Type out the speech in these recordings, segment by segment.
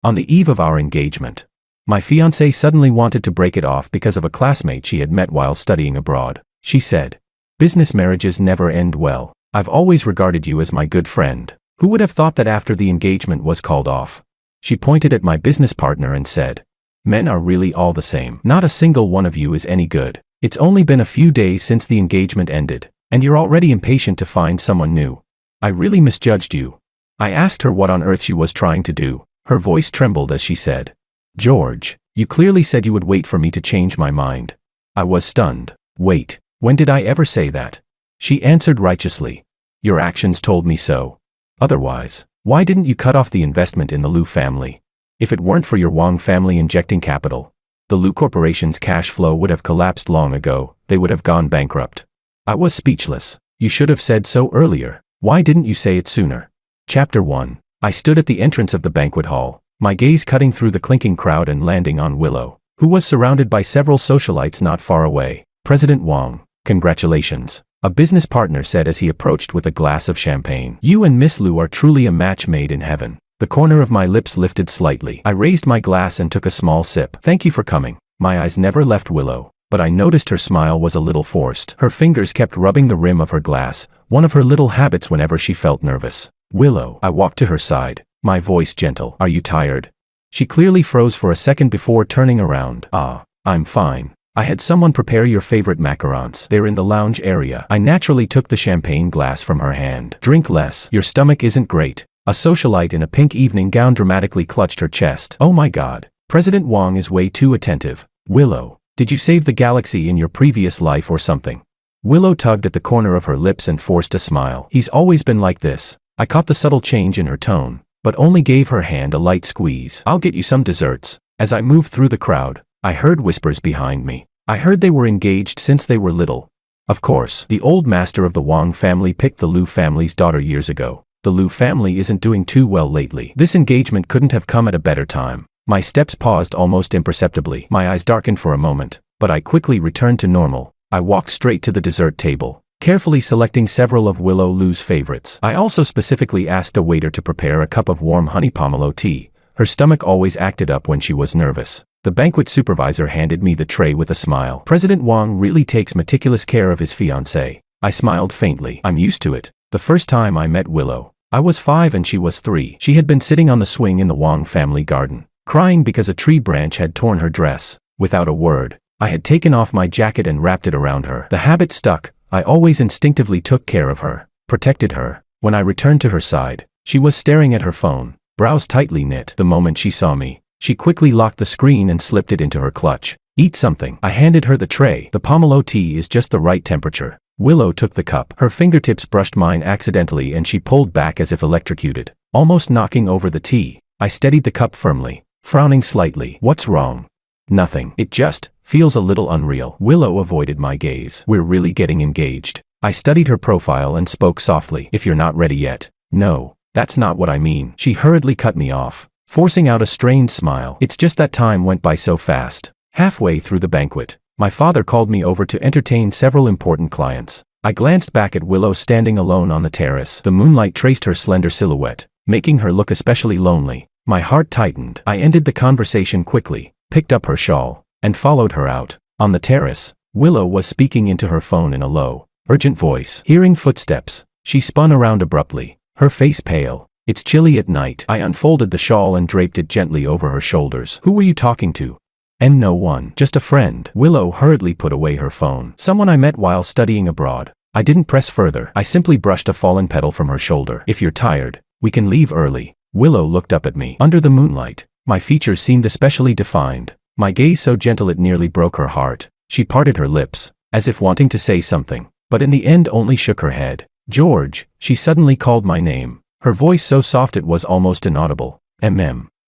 On the eve of our engagement, my fiancée suddenly wanted to break it off because of a classmate she had met while studying abroad. She said, "Business marriages never end well. I've always regarded you as my good friend. Who would have thought that after the engagement was called off?" She pointed at my business partner and said, "Men are really all the same. Not a single one of you is any good. It's only been a few days since the engagement ended, and you're already impatient to find someone new. I really misjudged you." I asked her what on earth she was trying to do. Her voice trembled as she said, "George, you clearly said you would wait for me to change my mind." I was stunned. "Wait, when did I ever say that?" She answered righteously, "Your actions told me so. Otherwise, why didn't you cut off the investment in the Liu family? If it weren't for your Wang family injecting capital, the Liu Corporation's cash flow would have collapsed long ago. They would have gone bankrupt." I was speechless. "You should have said so earlier. Why didn't you say it sooner?" Chapter 1. I stood at the entrance of the banquet hall, my gaze cutting through the clinking crowd and landing on Willow, who was surrounded by several socialites not far away. "President Wang, congratulations," a business partner said as he approached with a glass of champagne. "You and Miss Liu are truly a match made in heaven." The corner of my lips lifted slightly. I raised my glass and took a small sip. "Thank you for coming." My eyes never left Willow, but I noticed her smile was a little forced. Her fingers kept rubbing the rim of her glass, one of her little habits whenever she felt nervous. "Willow," I walked to her side, my voice gentle. "Are you tired?" She clearly froze for a second before turning around. I'm fine. I had someone prepare your favorite macarons. They're in the lounge area." I naturally took the champagne glass from her hand. "Drink less. Your stomach isn't great." A socialite in a pink evening gown dramatically clutched her chest. "Oh my God. President Wang is way too attentive." "Willow, did you save the galaxy in your previous life or something?" Willow tugged at the corner of her lips and forced a smile. "He's always been like this." I caught the subtle change in her tone, but only gave her hand a light squeeze. "I'll get you some desserts." As I moved through the crowd, I heard whispers behind me. I heard they were engaged since they were little. Of course, the old master of the Wang family picked the Liu family's daughter years ago. The Liu family isn't doing too well lately. This engagement couldn't have come at a better time. My steps paused almost imperceptibly. My eyes darkened for a moment, but I quickly returned to normal. I walked straight to the dessert table, carefully selecting several of Willow Liu's favorites. I also specifically asked a waiter to prepare a cup of warm honey pomelo tea. Her stomach always acted up when she was nervous. The banquet supervisor handed me the tray with a smile. "President Wang really takes meticulous care of his fiancée." I smiled faintly. "I'm used to it." The first time I met Willow, I was 5 and she was 3. She had been sitting on the swing in the Wang family garden, crying because a tree branch had torn her dress. Without a word, I had taken off my jacket and wrapped it around her. The habit stuck. I always instinctively took care of her, protected her. When I returned to her side, she was staring at her phone, brows tightly knit. The moment she saw me, she quickly locked the screen and slipped it into her clutch. "Eat something." I handed her the tray. "The pomelo tea is just the right temperature." Willow took the cup. Her fingertips brushed mine accidentally and she pulled back as if electrocuted, almost knocking over the tea. I steadied the cup firmly, frowning slightly. "What's wrong?" "Nothing. It just feels a little unreal." Willow avoided my gaze. "We're really getting engaged." I studied her profile and spoke softly. "If you're not ready yet." "No, that's not what I mean." She hurriedly cut me off, forcing out a strained smile. "It's just that time went by so fast." Halfway through the banquet, my father called me over to entertain several important clients. I glanced back at Willow standing alone on the terrace. The moonlight traced her slender silhouette, making her look especially lonely. My heart tightened. I ended the conversation quickly, picked up her shawl, and followed her out. On the terrace, Willow was speaking into her phone in a low, urgent voice. Hearing footsteps, she spun around abruptly, her face pale. "It's chilly at night." I unfolded the shawl and draped it gently over her shoulders. "Who were you talking to?" "And no one. Just a friend." Willow hurriedly put away her phone. "Someone I met while studying abroad." I didn't press further. I simply brushed a fallen petal from her shoulder. "If you're tired, we can leave early." Willow looked up at me. Under the moonlight, my features seemed especially defined, my gaze so gentle it nearly broke her heart. She parted her lips, as if wanting to say something, but in the end only shook her head. "George," she suddenly called my name, her voice so soft it was almost inaudible.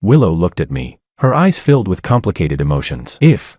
Willow looked at me, her eyes filled with complicated emotions. If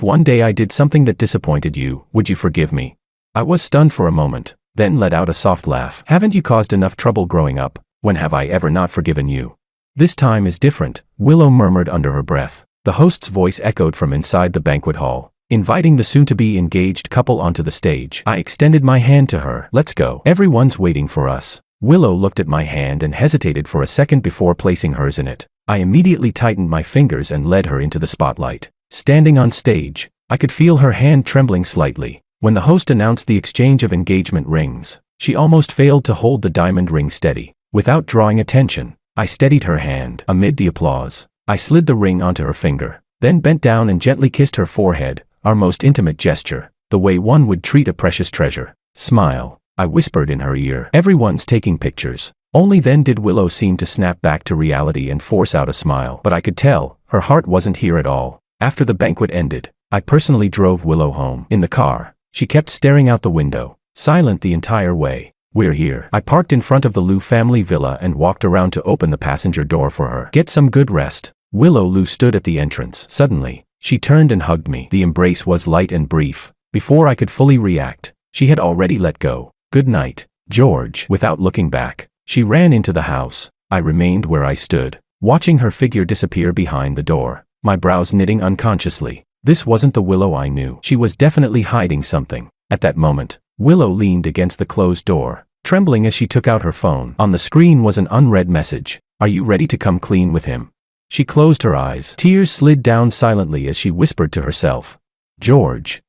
one day I did something that disappointed you, would you forgive me?" I was stunned for a moment, then let out a soft laugh. "Haven't you caused enough trouble growing up? When have I ever not forgiven you?" "This time is different," Willow murmured under her breath. The host's voice echoed from inside the banquet hall, inviting the soon-to-be engaged couple onto the stage. I extended my hand to her. "Let's go. Everyone's waiting for us." Willow looked at my hand and hesitated for a second before placing hers in it. I immediately tightened my fingers and led her into the spotlight. Standing on stage, I could feel her hand trembling slightly. When the host announced the exchange of engagement rings, she almost failed to hold the diamond ring steady. Without drawing attention, I steadied her hand. Amid the applause, I slid the ring onto her finger, then bent down and gently kissed her forehead, our most intimate gesture, the way one would treat a precious treasure. Smile, I whispered in her ear. Everyone's taking pictures. Only then did Willow seem to snap back to reality and force out a smile. But I could tell, her heart wasn't here at all. After the banquet ended, I personally drove Willow home. In the car, she kept staring out the window, silent the entire way. We're here. I parked in front of the Liu family villa and walked around to open the passenger door for her. Get some good rest. Willow Liu stood at the entrance. Suddenly, she turned and hugged me. The embrace was light and brief. Before I could fully react, she had already let go. Good night, George. Without looking back, she ran into the house. I remained where I stood, watching her figure disappear behind the door, my brows knitting unconsciously. This wasn't the Willow I knew. She was definitely hiding something. At that moment, Willow leaned against the closed door, trembling as she took out her phone. On the screen was an unread message. Are you ready to come clean with him? She closed her eyes. Tears slid down silently as she whispered to herself. George.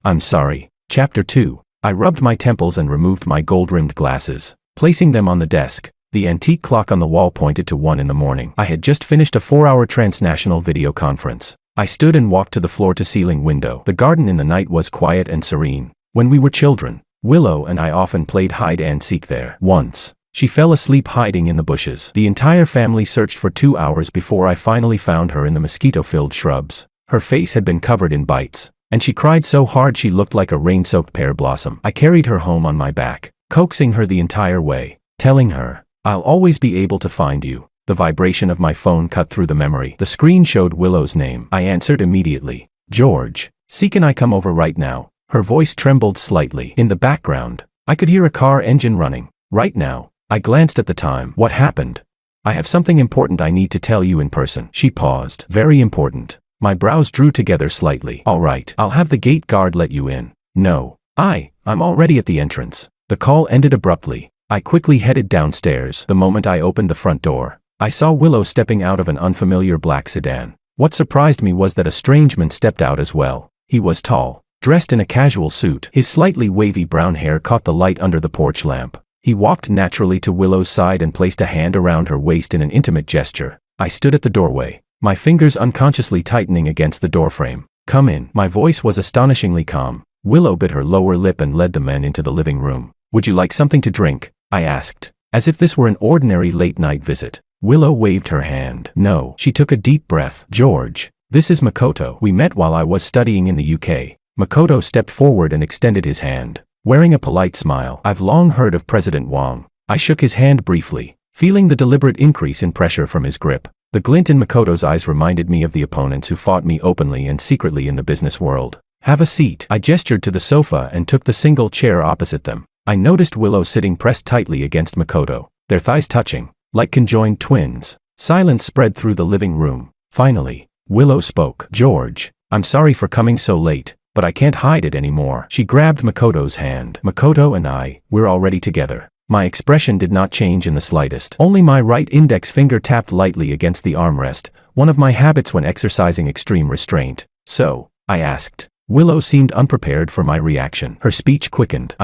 I'm sorry. Chapter 2. I rubbed my temples and removed my gold-rimmed glasses, placing them on the desk. The antique clock on the wall pointed to 1 a.m. I had just finished a 4-hour transnational video conference. I stood and walked to the floor-to-ceiling window. The garden in the night was quiet and serene. When we were children, Willow and I often played hide-and-seek there. Once, she fell asleep hiding in the bushes. The entire family searched for 2 hours before I finally found her in the mosquito-filled shrubs. Her face had been covered in bites, and she cried so hard she looked like a rain-soaked pear blossom. I carried her home on my back, coaxing her the entire way, telling her, I'll always be able to find you. The vibration of my phone cut through the memory. The screen showed Willow's name. I answered immediately. George. Can I come over right now? Her voice trembled slightly. In the background, I could hear a car engine running. Right now. I glanced at the time. What happened? I have something important I need to tell you in person. She paused. Very important. My brows drew together slightly. All right, I'll have the gate guard let you in. No. I'm already at the entrance. The call ended abruptly. I quickly headed downstairs. The moment I opened the front door, I saw Willow stepping out of an unfamiliar black sedan. What surprised me was that a strange man stepped out as well. He was tall, dressed in a casual suit. His slightly wavy brown hair caught the light under the porch lamp. He walked naturally to Willow's side and placed a hand around her waist in an intimate gesture. I stood at the doorway, my fingers unconsciously tightening against the doorframe. Come in. My voice was astonishingly calm. Willow bit her lower lip and led the men into the living room. Would you like something to drink? I asked, as if this were an ordinary late-night visit. Willow waved her hand. No. She took a deep breath. George, this is Makoto. We met while I was studying in the UK. Makoto stepped forward and extended his hand, wearing a polite smile. I've long heard of President Wang. I shook his hand briefly, feeling the deliberate increase in pressure from his grip. The glint in Makoto's eyes reminded me of the opponents who fought me openly and secretly in the business world. Have a seat. I gestured to the sofa and took the single chair opposite them. I noticed Willow sitting pressed tightly against Makoto, their thighs touching, like conjoined twins. Silence spread through the living room. Finally, Willow spoke. George, I'm sorry for coming so late, but I can't hide it anymore. She grabbed Makoto's hand. Makoto and we're already together. My expression did not change in the slightest. Only my right index finger tapped lightly against the armrest, one of my habits when exercising extreme restraint. So, I asked. Willow seemed unprepared for my reaction. Her speech quickened.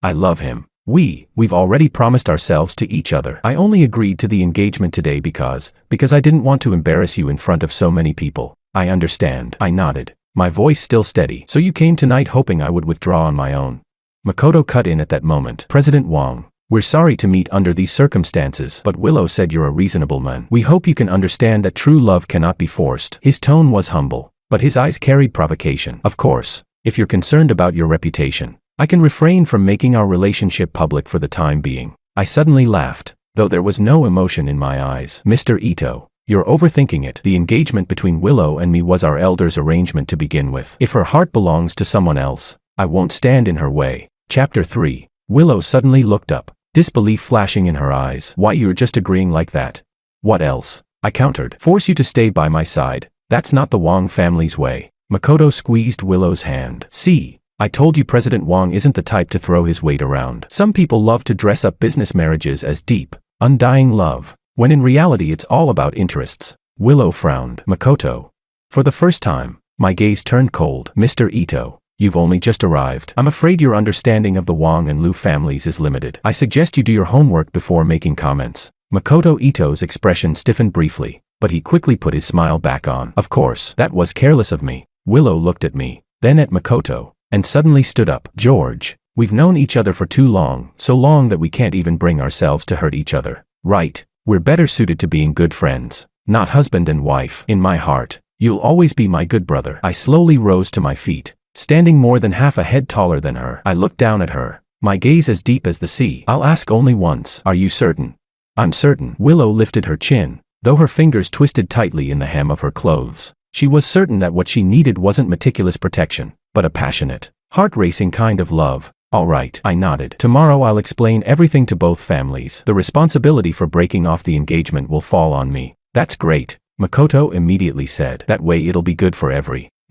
I love him. We've already promised ourselves to each other. I only agreed to the engagement today because I didn't want to embarrass you in front of so many people. I understand. I nodded, my voice still steady. So you came tonight hoping I would withdraw on my own. Makoto cut in at that moment. President Wang, we're sorry to meet under these circumstances, but Willow said you're a reasonable man. We hope you can understand that true love cannot be forced. His tone was humble, but his eyes carried provocation. Of course, if you're concerned about your reputation, I can refrain from making our relationship public for the time being. I suddenly laughed, though there was no emotion in my eyes. Mr. Ito, you're overthinking it. The engagement between Willow and me was our elders' arrangement to begin with. If her heart belongs to someone else, I won't stand in her way. Chapter 3. Willow suddenly looked up, disbelief flashing in her eyes. Why, you're just agreeing like that? What else? I countered. Force you to stay by my side. That's not the Wang family's way. Makoto squeezed Willow's hand. See, I told you President Wang isn't the type to throw his weight around. Some people love to dress up business marriages as deep, undying love. when in reality it's all about interests. Willow frowned. Makoto. For the first time, my gaze turned cold. Mr. Ito, you've only just arrived. I'm afraid your understanding of the Wang and Liu families is limited. I suggest you do your homework before making comments. Makoto Ito's expression stiffened briefly, but he quickly put his smile back on. Of course, that was careless of me. Willow looked at me, then at Makoto, and suddenly stood up. George, we've known each other for too long, so long that we can't even bring ourselves to hurt each other. Right, we're better suited to being good friends, not husband and wife. In my heart, you'll always be my good brother. I slowly rose to my feet, standing more than half a head taller than her. I looked down at her, my gaze as deep as the sea. I'll ask only once. Are you certain? I'm certain. Willow lifted her chin, though her fingers twisted tightly in the hem of her clothes. She was certain that what she needed wasn't meticulous protection, but a passionate, heart-racing kind of love. All right, I nodded. Tomorrow I'll explain everything to both families. The responsibility for breaking off the engagement will fall on me. That's great, Makoto immediately said. That way it'll be good for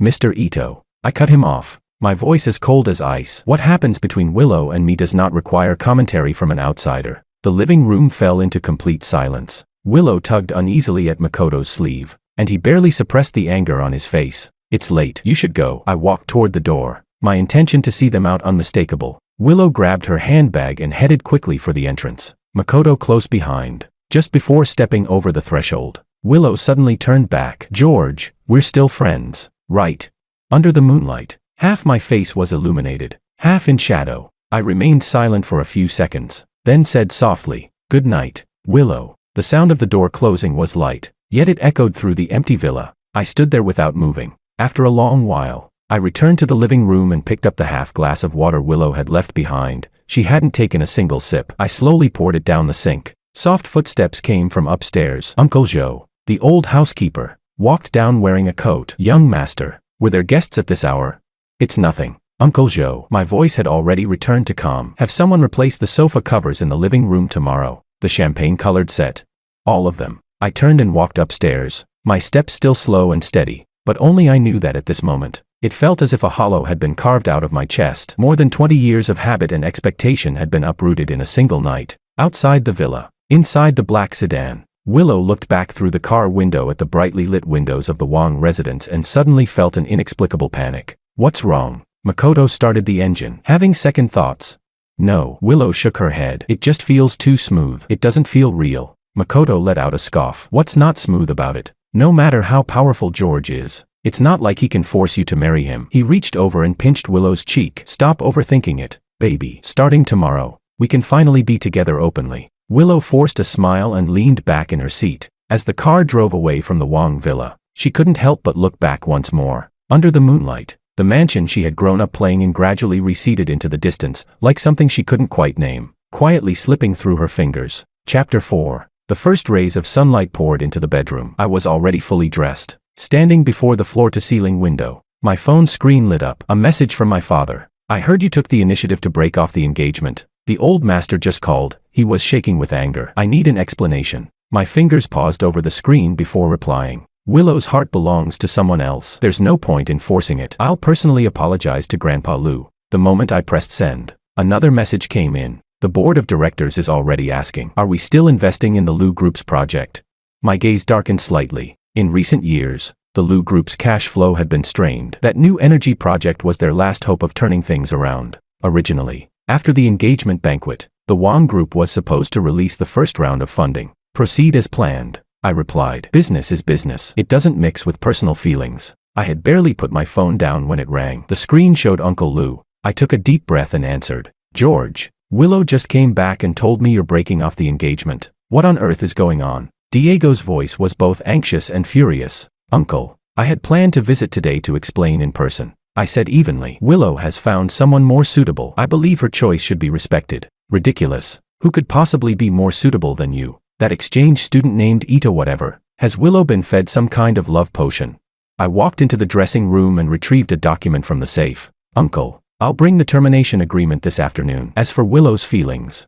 Mr. Ito. I cut him off, my voice as cold as ice. What happens between Willow and me does not require commentary from an outsider. The living room fell into complete silence. Willow tugged uneasily at Makoto's sleeve, and he barely suppressed the anger on his face. It's late. You should go. I walked toward the door, my intention to see them out unmistakable. Willow grabbed her handbag and headed quickly for the entrance, Makoto close behind. Just before stepping over the threshold, Willow suddenly turned back. George, we're still friends, right? Under the moonlight, half my face was illuminated, half in shadow. I remained silent for a few seconds, then said softly, "Good night, Willow." The sound of the door closing was light, yet it echoed through the empty villa. I stood there without moving. After a long while, I returned to the living room and picked up the half glass of water Willow had left behind. She hadn't taken a single sip. I slowly poured it down the sink. Soft footsteps came from upstairs. Uncle Joe, the old housekeeper, walked down wearing a coat. "Young master, were there guests at this hour?" "It's nothing, Uncle Joe." My voice had already returned to calm. "Have someone replace the sofa covers in the living room tomorrow. The champagne-colored set. All of them." I turned and walked upstairs, my steps still slow and steady, but only I knew that at this moment. It felt as if a hollow had been carved out of my chest. More than 20 years of habit and expectation had been uprooted in a single night. Outside the villa, inside the black sedan, Willow looked back through the car window at the brightly lit windows of the Wang residence and suddenly felt an inexplicable panic. "What's wrong?" Makoto started the engine, having second thoughts. "No." Willow shook her head. "It just feels too smooth. It doesn't feel real." Makoto let out a scoff. "What's not smooth about it? No matter how powerful George is, it's not like he can force you to marry him." He reached over and pinched Willow's cheek. "Stop overthinking it, baby. Starting tomorrow, we can finally be together openly." Willow forced a smile and leaned back in her seat. As the car drove away from the Wang villa, she couldn't help but look back once more. Under the moonlight, the mansion she had grown up playing in gradually receded into the distance, like something she couldn't quite name, quietly slipping through her fingers. Chapter 4. The first rays of sunlight poured into the bedroom. I was already fully dressed, standing before the floor-to-ceiling window. My phone screen lit up. A message from my father. "I heard you took the initiative to break off the engagement. The old master just called." He was shaking with anger. "I need an explanation." My fingers paused over the screen before replying. "Willow's heart belongs to someone else. There's no point in forcing it. I'll personally apologize to Grandpa Liu." The moment I pressed send, another message came in. "The board of directors is already asking, are we still investing in the Liu Group's project?" My gaze darkened slightly. In recent years, the Liu Group's cash flow had been strained. That new energy project was their last hope of turning things around. Originally, after the engagement banquet, the Wang Group was supposed to release the first round of funding. "Proceed as planned," I replied. "Business is business. It doesn't mix with personal feelings." I had barely put my phone down when it rang. The screen showed Uncle Liu. I took a deep breath and answered. "George, Willow just came back and told me you're breaking off the engagement. What on earth is going on?" Diego's voice was both anxious and furious. "Uncle, I had planned to visit today to explain in person," I said evenly. "Willow has found someone more suitable. I believe her choice should be respected." "Ridiculous. Who could possibly be more suitable than you? That exchange student named Ito whatever. Has Willow been fed some kind of love potion?" I walked into the dressing room and retrieved a document from the safe. "Uncle, I'll bring the termination agreement this afternoon. As for Willow's feelings,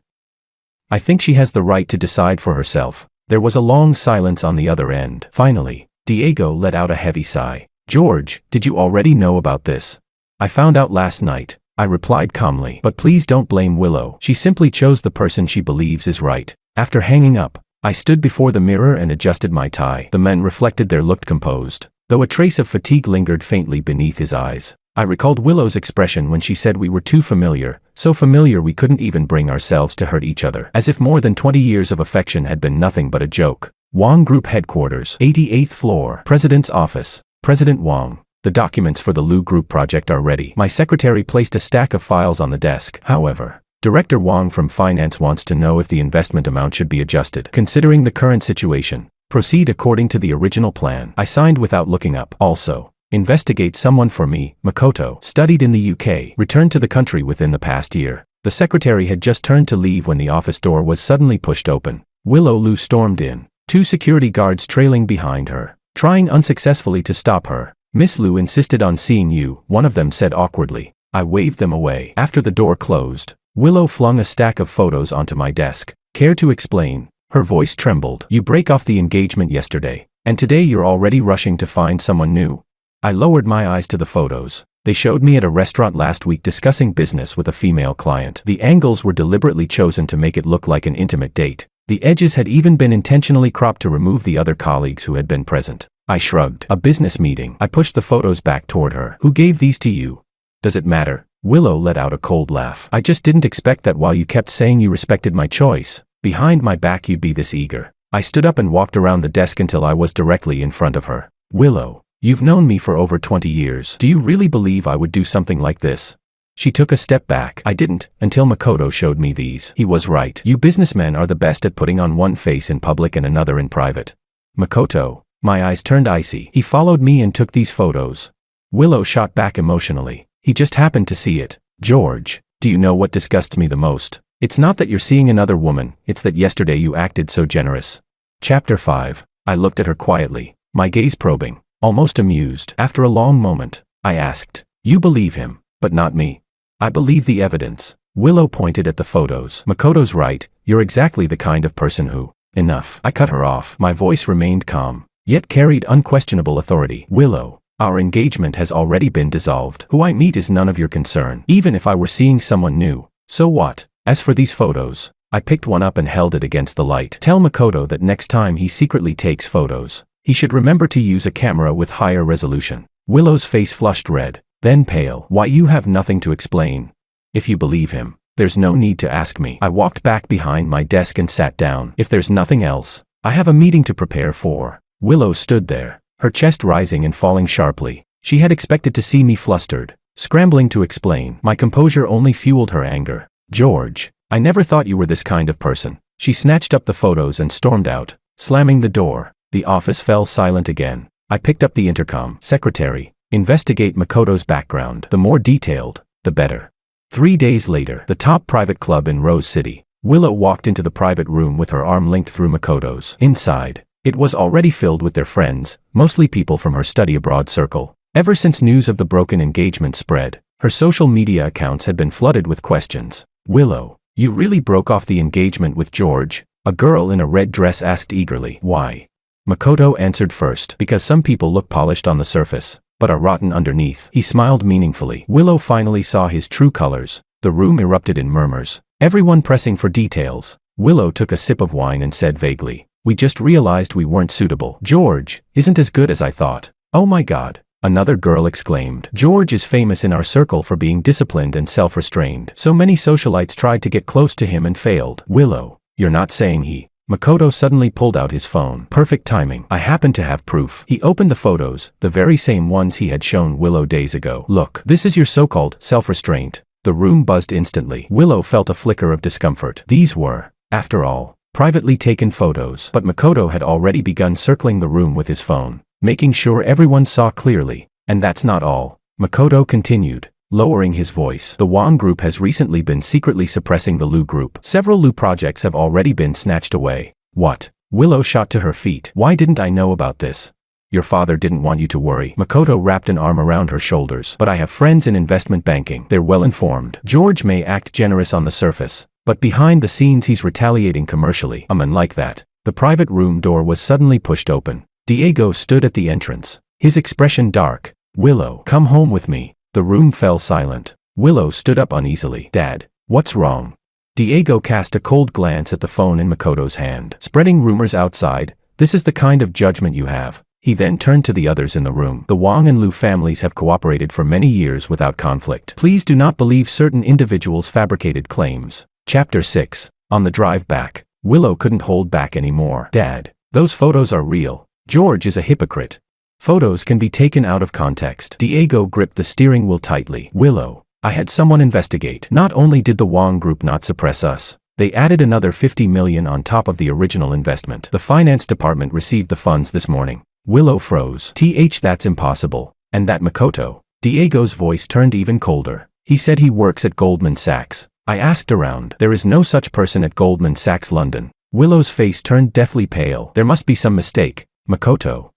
I think she has the right to decide for herself." There was a long silence on the other end. Finally, Diego let out a heavy sigh. "George, did you already know about this?" "I found out last night," I replied calmly. "But please don't blame Willow. She simply chose the person she believes is right." After hanging up, I stood before the mirror and adjusted my tie. The men reflected their looked composed, though a trace of fatigue lingered faintly beneath his eyes. I recalled Willow's expression when she said we were too familiar, so familiar we couldn't even bring ourselves to hurt each other. As if more than 20 years of affection had been nothing but a joke. Wang Group Headquarters, 88th floor, President's Office. President Wang, the documents for the Lu Group project are ready. My secretary placed a stack of files on the desk. However, Director Wang from Finance wants to know if the investment amount should be adjusted. Considering the current situation, proceed according to the original plan. I signed without looking up. Also, investigate someone for me. Makoto, studied in the UK, returned to the country within the past year. The secretary had just turned to leave when the office door was suddenly pushed open. Willow Lu stormed in, 2 security guards trailing behind her, trying unsuccessfully to stop her. Miss Lu insisted on seeing you, one of them said awkwardly. I waved them away. After the door closed, Willow flung a stack of photos onto my desk. Care to explain? Her voice trembled. You break off the engagement yesterday, and today you're already rushing to find someone new. I lowered my eyes to the photos. They showed me at a restaurant last week discussing business with a female client. The angles were deliberately chosen to make it look like an intimate date. The edges had even been intentionally cropped to remove the other colleagues who had been present. I shrugged. A business meeting. I pushed the photos back toward her. Who gave these to you? Does it matter? Willow let out a cold laugh. I just didn't expect that while you kept saying you respected my choice, behind my back you'd be this eager. I stood up and walked around the desk until I was directly in front of her. Willow, you've known me for over 20 years. Do you really believe I would do something like this? She took a step back. I didn't, until Makoto showed me these. He was right. You businessmen are the best at putting on one face in public and another in private. Makoto, my eyes turned icy. He followed me and took these photos. Willow shot back emotionally. He just happened to see it. George, do you know what disgusts me the most? It's not that you're seeing another woman, it's that yesterday you acted so generous. Chapter 5. I looked at her quietly, my gaze probing, almost amused. After a long moment, I asked, you believe him, but not me. I believe the evidence. Willow pointed at the photos. Makoto's right, you're exactly the kind of person who... Enough. I cut her off. My voice remained calm, yet carried unquestionable authority. Willow, our engagement has already been dissolved. Who I meet is none of your concern. Even if I were seeing someone new, so what? As for these photos, I picked one up and held it against the light. Tell Makoto that next time he secretly takes photos, he should remember to use a camera with higher resolution. Willow's face flushed red, then pale. Why, you have nothing to explain. If you believe him, there's no need to ask me. I walked back behind my desk and sat down. If there's nothing else, I have a meeting to prepare for. Willow stood there, her chest rising and falling sharply. She had expected to see me flustered, scrambling to explain. My composure only fueled her anger. George, I never thought you were this kind of person. She snatched up the photos and stormed out, slamming the door. The office fell silent again. I picked up the intercom. Secretary, investigate Makoto's background. The more detailed, the better. 3 days later, the top private club in Rose City. Willow walked into the private room with her arm linked through Makoto's. Inside, it was already filled with their friends, mostly people from her study abroad circle. Ever since news of the broken engagement spread, her social media accounts had been flooded with questions. Willow, you really broke off the engagement with George? A girl in a red dress asked eagerly. Why? Makoto answered first. Because some people look polished on the surface, but are rotten underneath. He smiled meaningfully. Willow finally saw his true colors. The room erupted in murmurs, everyone pressing for details. Willow took a sip of wine and said vaguely, we just realized we weren't suitable. George isn't as good as I thought. Oh my God, another girl exclaimed. George is famous in our circle for being disciplined and self-restrained. So many socialites tried to get close to him and failed. Willow, you're not saying he... Makoto suddenly pulled out his phone. Perfect timing. I happen to have proof. He opened the photos, the very same ones he had shown Willow days ago. Look, this is your so-called self-restraint. The room buzzed instantly. Willow felt a flicker of discomfort. These were, after all, privately taken photos. But Makoto had already begun circling the room with his phone, making sure everyone saw clearly. And that's not all. Makoto continued, lowering his voice. The Wang Group has recently been secretly suppressing the Lu Group. Several Lu projects have already been snatched away. What? Willow shot to her feet. Why didn't I know about this? Your father didn't want you to worry. Makoto wrapped an arm around her shoulders. But I have friends in investment banking. They're well informed. George may act generous on the surface, but behind the scenes he's retaliating commercially. A man like that. The private room door was suddenly pushed open. Diego stood at the entrance, his expression dark. Willow, come home with me. The room fell silent. Willow stood up uneasily. Dad, what's wrong? Diego cast a cold glance at the phone in Makoto's hand. Spreading rumors outside, this is the kind of judgment you have. He then turned to the others in the room. The Wang and Lu families have cooperated for many years without conflict. Please do not believe certain individuals' fabricated claims. Chapter 6. On the drive back, Willow couldn't hold back anymore. Dad, those photos are real. George is a hypocrite. Photos can be taken out of context. Diego gripped the steering wheel tightly. Willow, I had someone investigate. Not only did the Wang Group not suppress us, they added another $50 million on top of the original investment. The finance department received the funds this morning. Willow froze. That's impossible. And that Makoto. Diego's voice turned even colder. He said he works at Goldman Sachs. I asked around. There is no such person at Goldman Sachs London. Willow's face turned deathly pale. There must be some mistake. Makoto.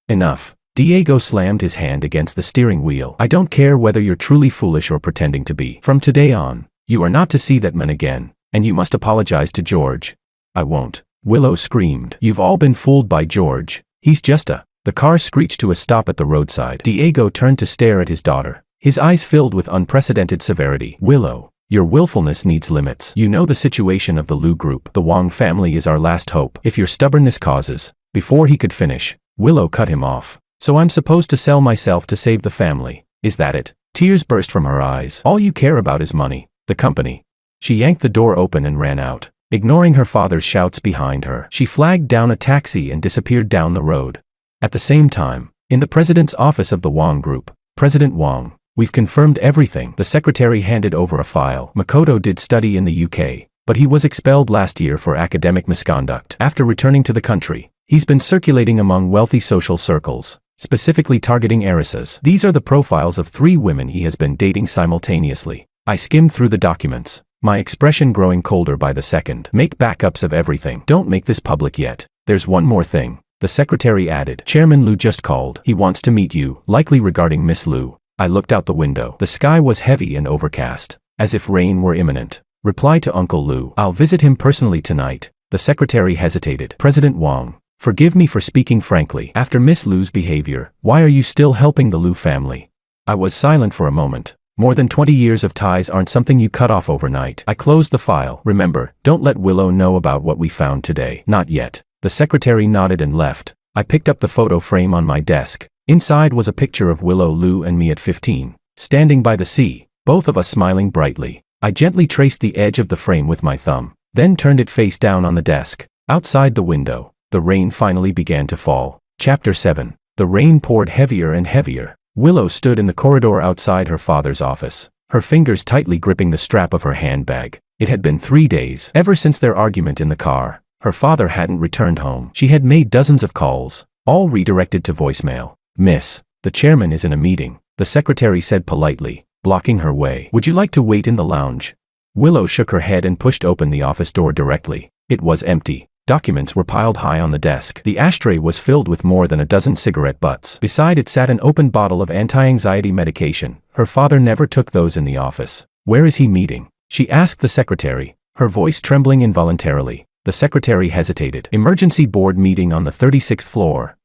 Enough. Diego slammed his hand against the steering wheel. I don't care whether you're truly foolish or pretending to be. From today on, you are not to see that man again, and you must apologize to George. I won't. Willow screamed. You've all been fooled by George. He's just a... The car screeched to a stop at the roadside. Diego turned to stare at his daughter. His eyes filled with unprecedented severity. Willow, your willfulness needs limits. You know the situation of the Lu Group. The Wang family is our last hope. If your stubbornness causes... Before he could finish, Willow cut him off. So I'm supposed to sell myself to save the family. Is that it? Tears burst from her eyes. All you care about is money. The company. She yanked the door open and ran out. Ignoring her father's shouts behind her, she flagged down a taxi and disappeared down the road. At the same time, in the president's office of the Wang Group, President Wang, we've confirmed everything. The secretary handed over a file. Makoto did study in the UK, but he was expelled last year for academic misconduct. After returning to the country, he's been circulating among wealthy social circles, specifically targeting heiresses. These are the profiles of 3 women he has been dating simultaneously. I skimmed through the documents, my expression growing colder by the second. Make backups of everything. Don't make this public yet. There's one more thing. The secretary added. Chairman Lu just called. He wants to meet you, likely regarding Miss Lu. I looked out the window. The sky was heavy and overcast, as if rain were imminent. Reply to Uncle Lu. I'll visit him personally tonight. The secretary hesitated. President Wang, forgive me for speaking frankly. After Miss Lu's behavior, why are you still helping the Lu family? I was silent for a moment. More than 20 years of ties aren't something you cut off overnight. I closed the file. Remember, don't let Willow know about what we found today. Not yet. The secretary nodded and left. I picked up the photo frame on my desk. Inside was a picture of Willow, Lu and me at 15, standing by the sea, both of us smiling brightly. I gently traced the edge of the frame with my thumb, then turned it face down on the desk. Outside the window, the rain finally began to fall. Chapter 7. The rain poured heavier and heavier. Willow stood in the corridor outside her father's office, her fingers tightly gripping the strap of her handbag. It had been 3 days, ever since their argument in the car. Her father hadn't returned home. She had made dozens of calls, all redirected to voicemail. Miss, the chairman is in a meeting, the secretary said politely, blocking her way. Would you like to wait in the lounge? Willow shook her head and pushed open the office door directly. It was empty. Documents were piled high on the desk. The ashtray was filled with more than a dozen cigarette butts. Beside it sat an open bottle of anti-anxiety medication. Her father never took those in the office. Where is he meeting? She asked the secretary, her voice trembling involuntarily. The secretary hesitated. Emergency board meeting on the 36th floor.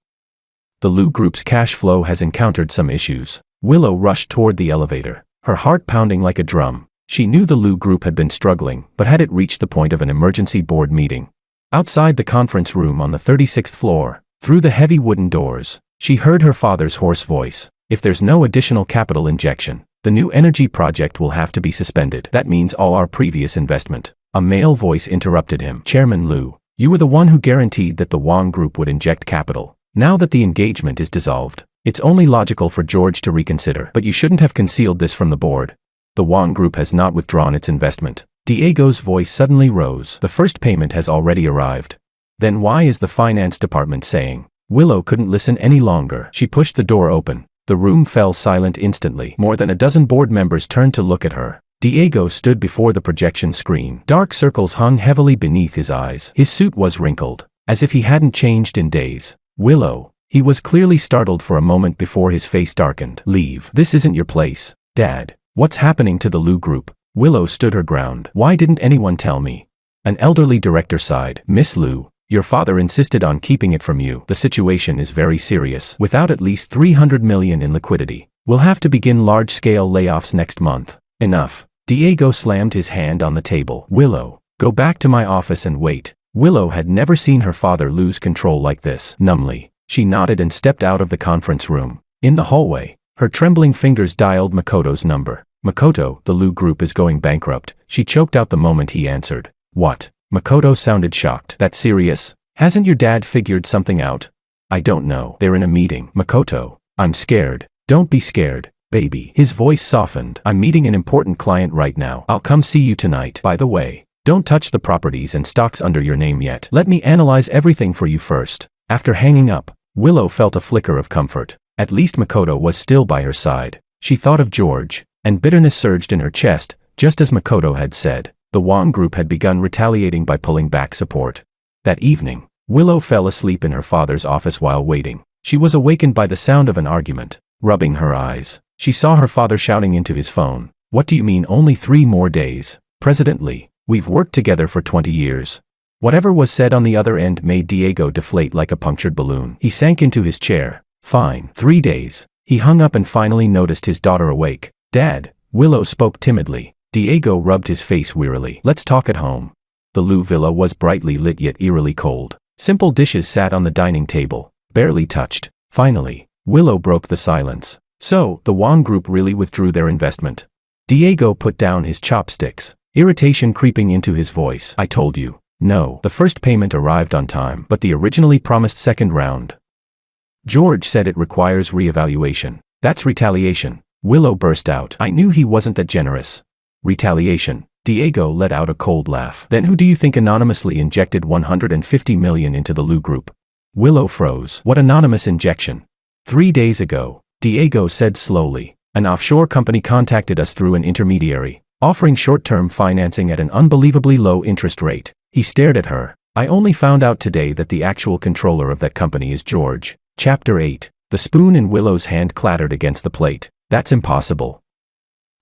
The Lu Group's cash flow has encountered some issues. Willow rushed toward the elevator, her heart pounding like a drum. She knew the Lu Group had been struggling, but had it reached the point of an emergency board meeting? Outside the conference room on the 36th floor, through the heavy wooden doors, she heard her father's hoarse voice. If there's no additional capital injection, the new energy project will have to be suspended. That means all our previous investment. A male voice interrupted him. Chairman Lu, you were the one who guaranteed that the Wang Group would inject capital. Now that the engagement is dissolved, it's only logical for George to reconsider. But you shouldn't have concealed this from the board. The Wang Group has not withdrawn its investment. Diego's voice suddenly rose. The first payment has already arrived. Then why is the finance department saying? Willow couldn't listen any longer. She pushed the door open. The room fell silent instantly. More than a dozen board members turned to look at her. Diego stood before the projection screen. Dark circles hung heavily beneath his eyes. His suit was wrinkled, as if he hadn't changed in days. Willow. He was clearly startled for a moment before his face darkened. Leave. This isn't your place. Dad. What's happening to the Lu Group? Willow stood her ground. Why didn't anyone tell me? An elderly director sighed. Miss Lu, your father insisted on keeping it from you. The situation is very serious. Without at least 300 million in liquidity, we'll have to begin large-scale layoffs next month. Enough. Diego slammed his hand on the table. Willow, go back to my office and wait. Willow had never seen her father lose control like this. Numbly, she nodded and stepped out of the conference room. In the hallway, her trembling fingers dialed Makoto's number. Makoto, the Lu Group is going bankrupt. She choked out the moment he answered. What? Makoto sounded shocked. That's serious? Hasn't your dad figured something out? I don't know. They're in a meeting. Makoto, I'm scared. Don't be scared, baby. His voice softened. I'm meeting an important client right now. I'll come see you tonight. By the way, don't touch the properties and stocks under your name yet. Let me analyze everything for you first. After hanging up, Willow felt a flicker of comfort. At least Makoto was still by her side. She thought of George, and bitterness surged in her chest, just as Makoto had said. The Wong Group had begun retaliating by pulling back support. That evening, Willow fell asleep in her father's office while waiting. She was awakened by the sound of an argument. Rubbing her eyes, she saw her father shouting into his phone. What do you mean only 3 more days? President Lee, we've worked together for 20 years. Whatever was said on the other end made Diego deflate like a punctured balloon. He sank into his chair. Fine, 3 days. He hung up and finally noticed his daughter awake. Dad, Willow spoke timidly. Diego rubbed his face wearily. Let's talk at home. The Lu villa was brightly lit yet eerily cold. Simple dishes sat on the dining table, barely touched. Finally, Willow broke the silence. So, the Wong Group really withdrew their investment. Diego put down his chopsticks, irritation creeping into his voice. I told you. No, the first payment arrived on time, but the originally promised second round. George said it requires reevaluation. That's retaliation. Willow burst out. I knew he wasn't that generous. Retaliation. Diego let out a cold laugh. Then who do you think anonymously injected 150 million into the Lu Group? Willow froze. What anonymous injection? 3 days ago, Diego said slowly. An offshore company contacted us through an intermediary, offering short-term financing at an unbelievably low interest rate. He stared at her. I only found out today that the actual controller of that company is George. Chapter 8. The spoon in Willow's hand clattered against the plate. That's impossible.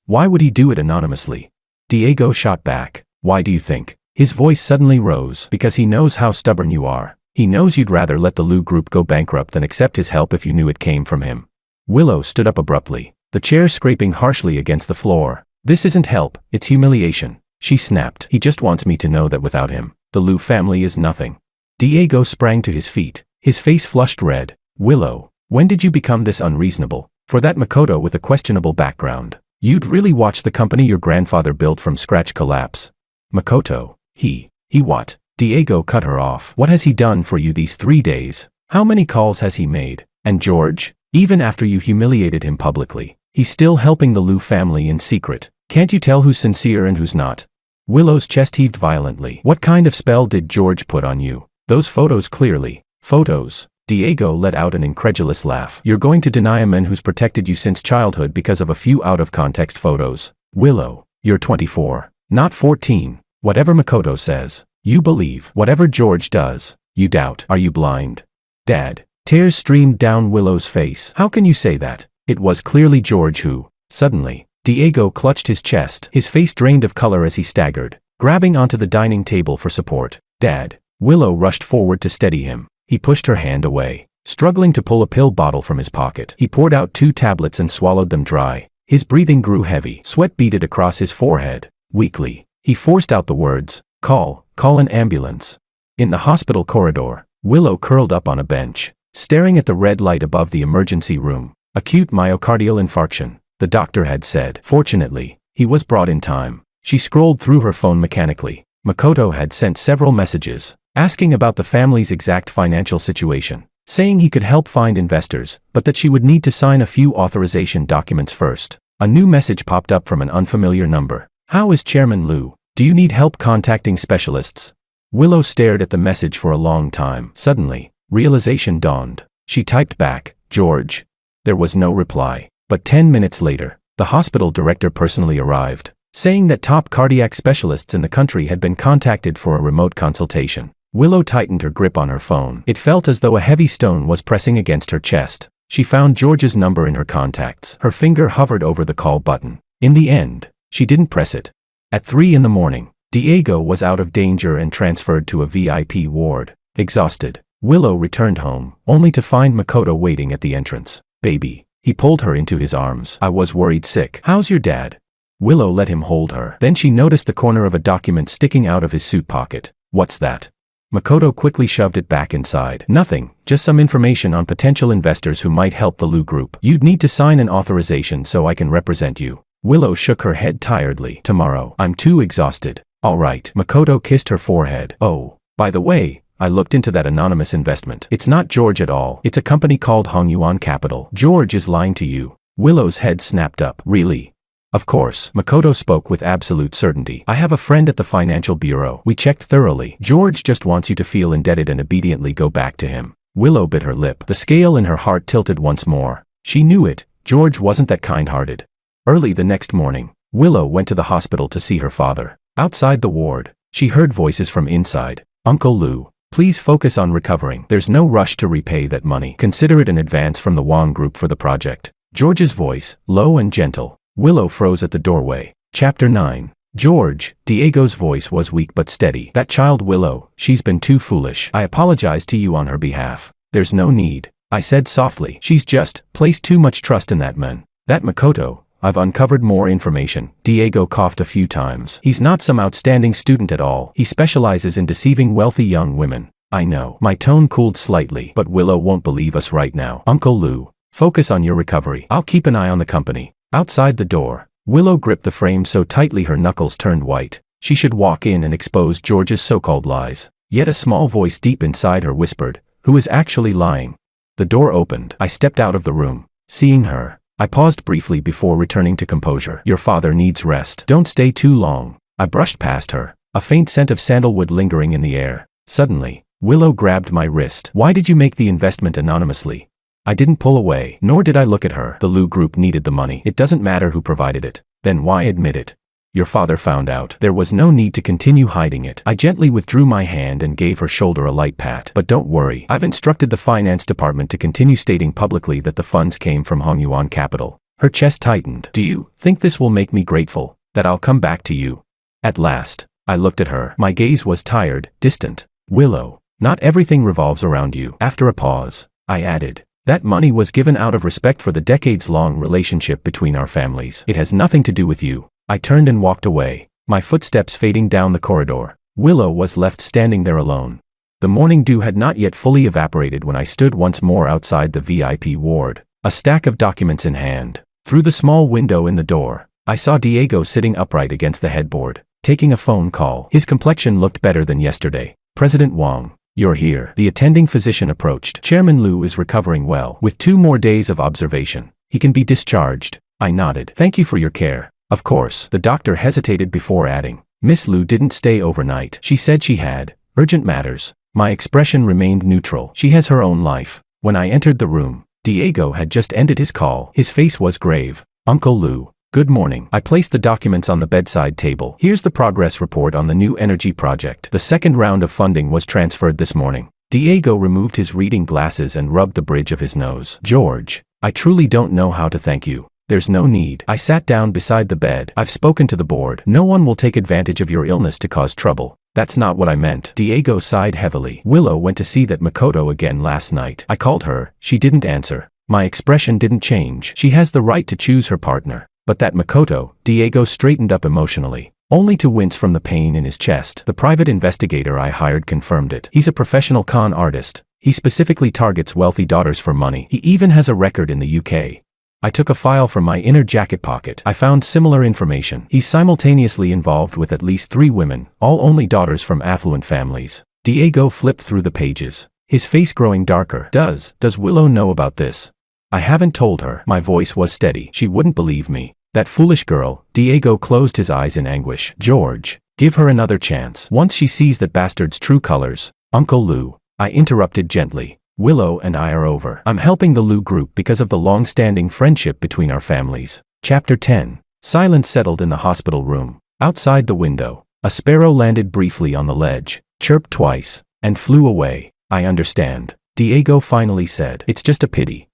Why would he do it anonymously? Diego shot back. Why do you think? His voice suddenly rose. Because he knows how stubborn you are. He knows you'd rather let the Lu Group go bankrupt than accept his help if you knew it came from him. Willow stood up abruptly, the chair scraping harshly against the floor. This isn't help, it's humiliation. She snapped. He just wants me to know that without him, the Lu family is nothing. Diego sprang to his feet, his face flushed red. Willow, when did you become this unreasonable? For that Makoto with a questionable background, you'd really watch the company your grandfather built from scratch collapse. Makoto, he what? Diego cut her off. What has he done for you these 3 days? How many calls has he made? And George? Even after you humiliated him publicly, he's still helping the Lu family in secret. Can't you tell who's sincere and who's not? Willow's chest heaved violently. What kind of spell did George put on you? Those photos clearly. Photos. Diego let out an incredulous laugh. You're going to deny a man who's protected you since childhood because of a few out-of-context photos. Willow, you're 24, not 14. Whatever Makoto says, you believe. Whatever George does, you doubt. Are you blind? Dad. Tears streamed down Willow's face. How can you say that? It was clearly George who. Suddenly, Diego clutched his chest. His face drained of color as he staggered, grabbing onto the dining table for support. Dad. Willow rushed forward to steady him. He pushed her hand away, struggling to pull a pill bottle from his pocket. He poured out 2 tablets and swallowed them dry. His breathing grew heavy. Sweat beaded across his forehead. Weakly, he forced out the words, call an ambulance. In the hospital corridor, Willow curled up on a bench, staring at the red light above the emergency room. Acute myocardial infarction, the doctor had said. Fortunately, he was brought in time. She scrolled through her phone mechanically. Makoto had sent several messages, asking about the family's exact financial situation, saying he could help find investors, but that she would need to sign a few authorization documents first. A new message popped up from an unfamiliar number. How is Chairman Lu? Do you need help contacting specialists? Willow stared at the message for a long time. Suddenly, realization dawned. She typed back, George. There was no reply, but 10 minutes later, the hospital director personally arrived, saying that top cardiac specialists in the country had been contacted for a remote consultation. Willow tightened her grip on her phone. It felt as though a heavy stone was pressing against her chest. She found George's number in her contacts. Her finger hovered over the call button. In the end, she didn't press it. At 3 in the morning, Diego was out of danger and transferred to a VIP ward. Exhausted, Willow returned home, only to find Makoto waiting at the entrance. Baby. He pulled her into his arms. I was worried sick. How's your dad? Willow let him hold her. Then she noticed the corner of a document sticking out of his suit pocket. What's that? Makoto quickly shoved it back inside. Nothing, just some information on potential investors who might help the Lu Group. You'd need to sign an authorization so I can represent you. Willow shook her head tiredly. Tomorrow. I'm too exhausted. All right. Makoto kissed her forehead. Oh, by the way, I looked into that anonymous investment. It's not George at all. It's a company called Hongyuan Capital. George is lying to you. Willow's head snapped up. Really? Of course, Makoto spoke with absolute certainty. I have a friend at the financial bureau. We checked thoroughly. George just wants you to feel indebted and obediently go back to him. Willow bit her lip. The scale in her heart tilted once more. She knew it. George wasn't that kind-hearted. Early the next morning, Willow went to the hospital to see her father. Outside the ward, she heard voices from inside. Uncle Lu, please focus on recovering. There's no rush to repay that money. Consider it an advance from the Wang Group for the project. George's voice, low and gentle. Willow froze at the doorway. Chapter 9. George. Diego's voice was weak but steady. That child Willow, she's been too foolish. I apologize to you on her behalf. There's no need. I said softly. She's just placed too much trust in that man. That Makoto. I've uncovered more information. Diego coughed a few times. He's not some outstanding student at all. He specializes in deceiving wealthy young women. I know. My tone cooled slightly, but Willow won't believe us right now. Uncle Lu, focus on your recovery. I'll keep an eye on the company. Outside the door, Willow gripped the frame so tightly her knuckles turned white. She should walk in and expose George's so-called lies. Yet a small voice deep inside her whispered, who is actually lying? The door opened. I stepped out of the room. Seeing her, I paused briefly before returning to composure. Your father needs rest. Don't stay too long. I brushed past her, a faint scent of sandalwood lingering in the air. Suddenly, Willow grabbed my wrist. Why did you make the investment anonymously? I didn't pull away, nor did I look at her. The Lu Group needed the money. It doesn't matter who provided it. Then why admit it? Your father found out. There was no need to continue hiding it. I gently withdrew my hand and gave her shoulder a light pat. But don't worry. I've instructed the finance department to continue stating publicly that the funds came from Hongyuan Capital. Her chest tightened. Do you think this will make me grateful? That I'll come back to you? At last, I looked at her. My gaze was tired, distant. Willow, not everything revolves around you. After a pause, I added. That money was given out of respect for the decades-long relationship between our families. It has nothing to do with you. I turned and walked away, my footsteps fading down the corridor. Willow was left standing there alone. The morning dew had not yet fully evaporated when I stood once more outside the VIP ward, a stack of documents in hand. Through the small window in the door, I saw Diego sitting upright against the headboard, taking a phone call. His complexion looked better than yesterday. President Wang. You're here. The attending physician approached. Chairman Lu is recovering well. With 2 more days of observation, he can be discharged. I nodded. Thank you for your care. Of course. The doctor hesitated before adding. Miss Lu didn't stay overnight. She said she had urgent matters. My expression remained neutral. She has her own life. When I entered the room, Diego had just ended his call. His face was grave. Uncle Lu. Good morning. I placed the documents on the bedside table. Here's the progress report on the new energy project. The second round of funding was transferred this morning. Diego removed his reading glasses and rubbed the bridge of his nose. George, I truly don't know how to thank you. There's no need. I sat down beside the bed. I've spoken to the board. No one will take advantage of your illness to cause trouble. That's not what I meant. Diego sighed heavily. Willow went to see that Makoto again last night. I called her. She didn't answer. My expression didn't change. She has the right to choose her partner. But that Makoto, Diego straightened up emotionally, only to wince from the pain in his chest. The private investigator I hired confirmed it. He's a professional con artist. He specifically targets wealthy daughters for money. He even has a record in the UK. I took a file from my inner jacket pocket. I found similar information. He's simultaneously involved with at least 3 women, all only daughters from affluent families. Diego flipped through the pages, his face growing darker. Does Willow know about this? I haven't told her. My voice was steady. She wouldn't believe me. That foolish girl. Diego closed his eyes in anguish. George, give her another chance. Once she sees that bastard's true colors. Uncle Lu, I interrupted gently. Willow and I are over. I'm helping the Lu Group because of the long-standing friendship between our families. Chapter 10. Silence settled in the hospital room. Outside the window, a sparrow landed briefly on the ledge, chirped twice, and flew away. I understand. Diego finally said. It's just a pity.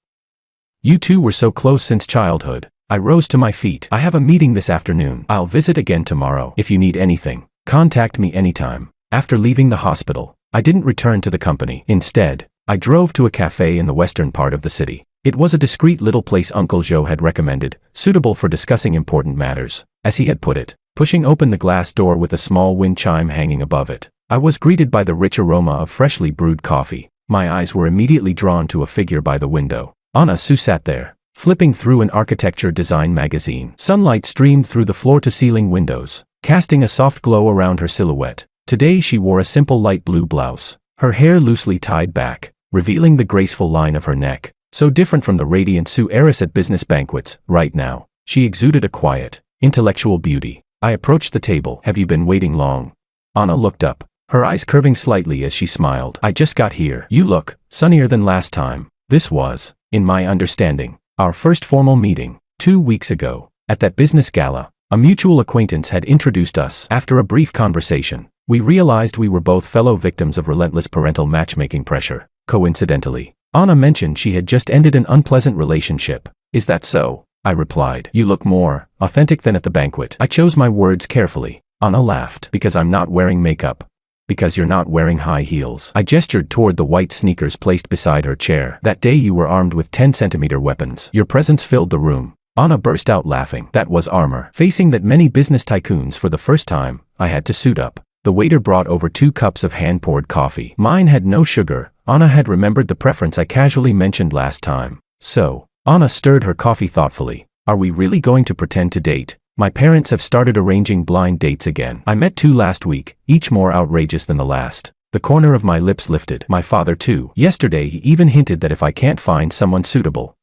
You two were so close since childhood. I rose to my feet. I have a meeting this afternoon. I'll visit again tomorrow. If you need anything, contact me anytime. After leaving the hospital, I didn't return to the company. Instead, I drove to a café in the western part of the city. It was a discreet little place Uncle Joe had recommended, suitable for discussing important matters, as he had put it. Pushing open the glass door with a small wind chime hanging above it, I was greeted by the rich aroma of freshly brewed coffee. My eyes were immediately drawn to a figure by the window. Anna Sue sat there, flipping through an architecture design magazine. Sunlight streamed through the floor-to-ceiling windows, casting a soft glow around her silhouette. Today she wore a simple light blue blouse, her hair loosely tied back, revealing the graceful line of her neck. So different from the radiant Sue heiress at business banquets. Right now, she exuded a quiet, intellectual beauty. I approached the table. Have you been waiting long? Anna looked up, her eyes curving slightly as she smiled. I just got here. You look sunnier than last time. This was, in my understanding, our first formal meeting. 2 weeks ago, at that business gala, a mutual acquaintance had introduced us. After a brief conversation, we realized we were both fellow victims of relentless parental matchmaking pressure. Coincidentally, Anna mentioned she had just ended an unpleasant relationship. Is that so? I replied. You look more authentic than at the banquet. I chose my words carefully. Anna laughed. Because I'm not wearing makeup. Because you're not wearing high heels. I gestured toward the white sneakers placed beside her chair. That day you were armed with 10-centimeter weapons. Your presence filled the room. Anna burst out laughing. That was armor. Facing that many business tycoons for the first time, I had to suit up. The waiter brought over 2 cups of hand-poured coffee. Mine had no sugar. Anna had remembered the preference I casually mentioned last time. So, Anna stirred her coffee thoughtfully. Are we really going to pretend to date? My parents have started arranging blind dates again. I met 2 last week, each more outrageous than the last. The corner of my lips lifted. My father too. Yesterday he even hinted that if I can't find someone suitable,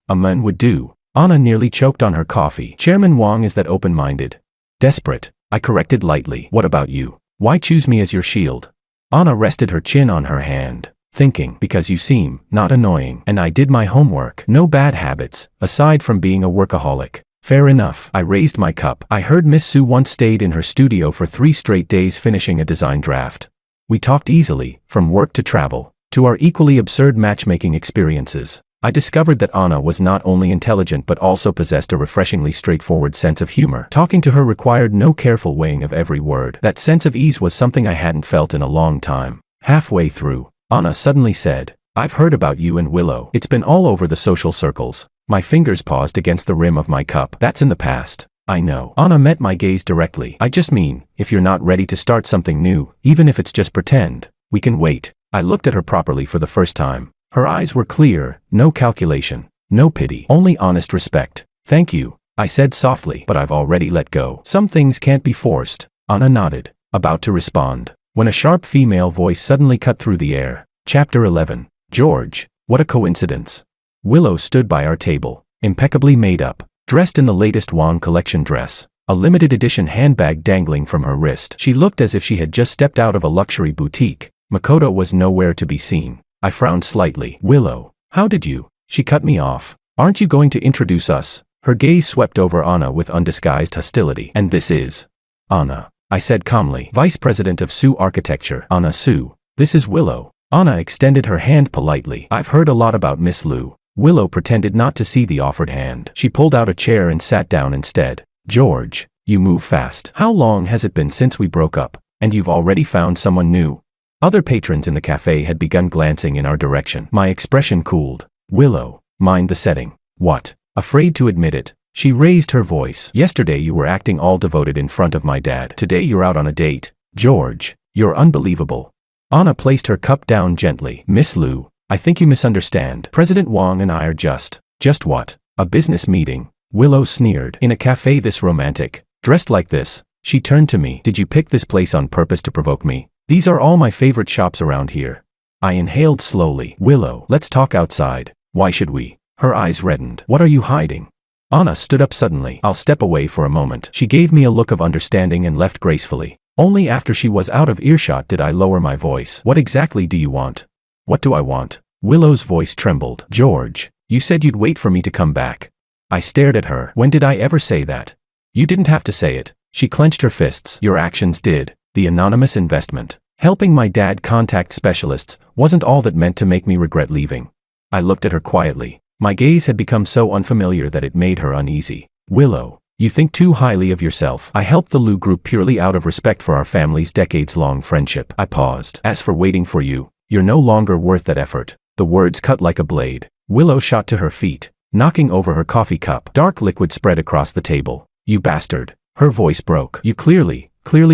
a man would do. Anna nearly choked on her coffee. Chairman Wang is that open-minded. Desperate. I corrected lightly. What about you? Why choose me as your shield? Anna rested her chin on her hand, thinking. Because you seem not annoying. And I did my homework. No bad habits, aside from being a workaholic. Fair enough. I raised my cup. I heard Miss Sue once stayed in her studio for 3 straight days finishing a design draft. We talked easily, from work to travel, to our equally absurd matchmaking experiences. I discovered that Anna was not only intelligent but also possessed a refreshingly straightforward sense of humor. Talking to her required no careful weighing of every word. That sense of ease was something I hadn't felt in a long time. Halfway through, Anna suddenly said, I've heard about you and Willow. It's been all over the social circles. My fingers paused against the rim of my cup. That's in the past. I know. Anna met my gaze directly. I just mean, if you're not ready to start something new, even if it's just pretend, we can wait. I looked at her properly for the first time. Her eyes were clear, no calculation, no pity, only honest respect. Thank you, I said softly, but I've already let go. Some things can't be forced. Anna nodded, about to respond, when a sharp female voice suddenly cut through the air. Chapter 11. George, what a coincidence. Willow stood by our table, impeccably made up, dressed in the latest Wang collection dress, a limited edition handbag dangling from her wrist. She looked as if she had just stepped out of a luxury boutique. Makoto was nowhere to be seen. I frowned slightly. Willow, how did you? She cut me off. Aren't you going to introduce us? Her gaze swept over Anna with undisguised hostility. And this is Anna, I said calmly. Vice President of Sue Architecture. Anna Sue. This is Willow. Anna extended her hand politely. I've heard a lot about Miss Lu. Willow pretended not to see the offered hand. She pulled out a chair and sat down instead. George, you move fast. How long has it been since we broke up? And you've already found someone new? Other patrons in the cafe had begun glancing in our direction. My expression cooled. Willow, mind the setting. What? Afraid to admit it, she raised her voice. Yesterday you were acting all devoted in front of my dad. Today you're out on a date. George, you're unbelievable. Anna placed her cup down gently. Miss Lu, I think you misunderstand. President Wang and I are just what? A business meeting. Willow sneered. In a cafe this romantic, dressed like this. She turned to me. Did you pick this place on purpose to provoke me? These are all my favorite shops around here. I inhaled slowly. Willow, let's talk outside. Why should we? Her eyes reddened. What are you hiding? Anna stood up suddenly. I'll step away for a moment. She gave me a look of understanding and left gracefully. Only after she was out of earshot did I lower my voice. What exactly do you want? What do I want? Willow's voice trembled. George, you said you'd wait for me to come back. I stared at her. When did I ever say that? You didn't have to say it. She clenched her fists. Your actions did. The anonymous investment, helping my dad contact specialists, wasn't all that meant to make me regret leaving. I looked at her quietly. My gaze had become so unfamiliar that it made her uneasy. Willow, you think too highly of yourself. I helped the Lu Group purely out of respect for our family's decades-long friendship. I paused. As for waiting for you, you're no longer worth that effort. The words cut like a blade. Willow shot to her feet, knocking over her coffee cup. Dark liquid spread across the table. You bastard. Her voice broke. You clearly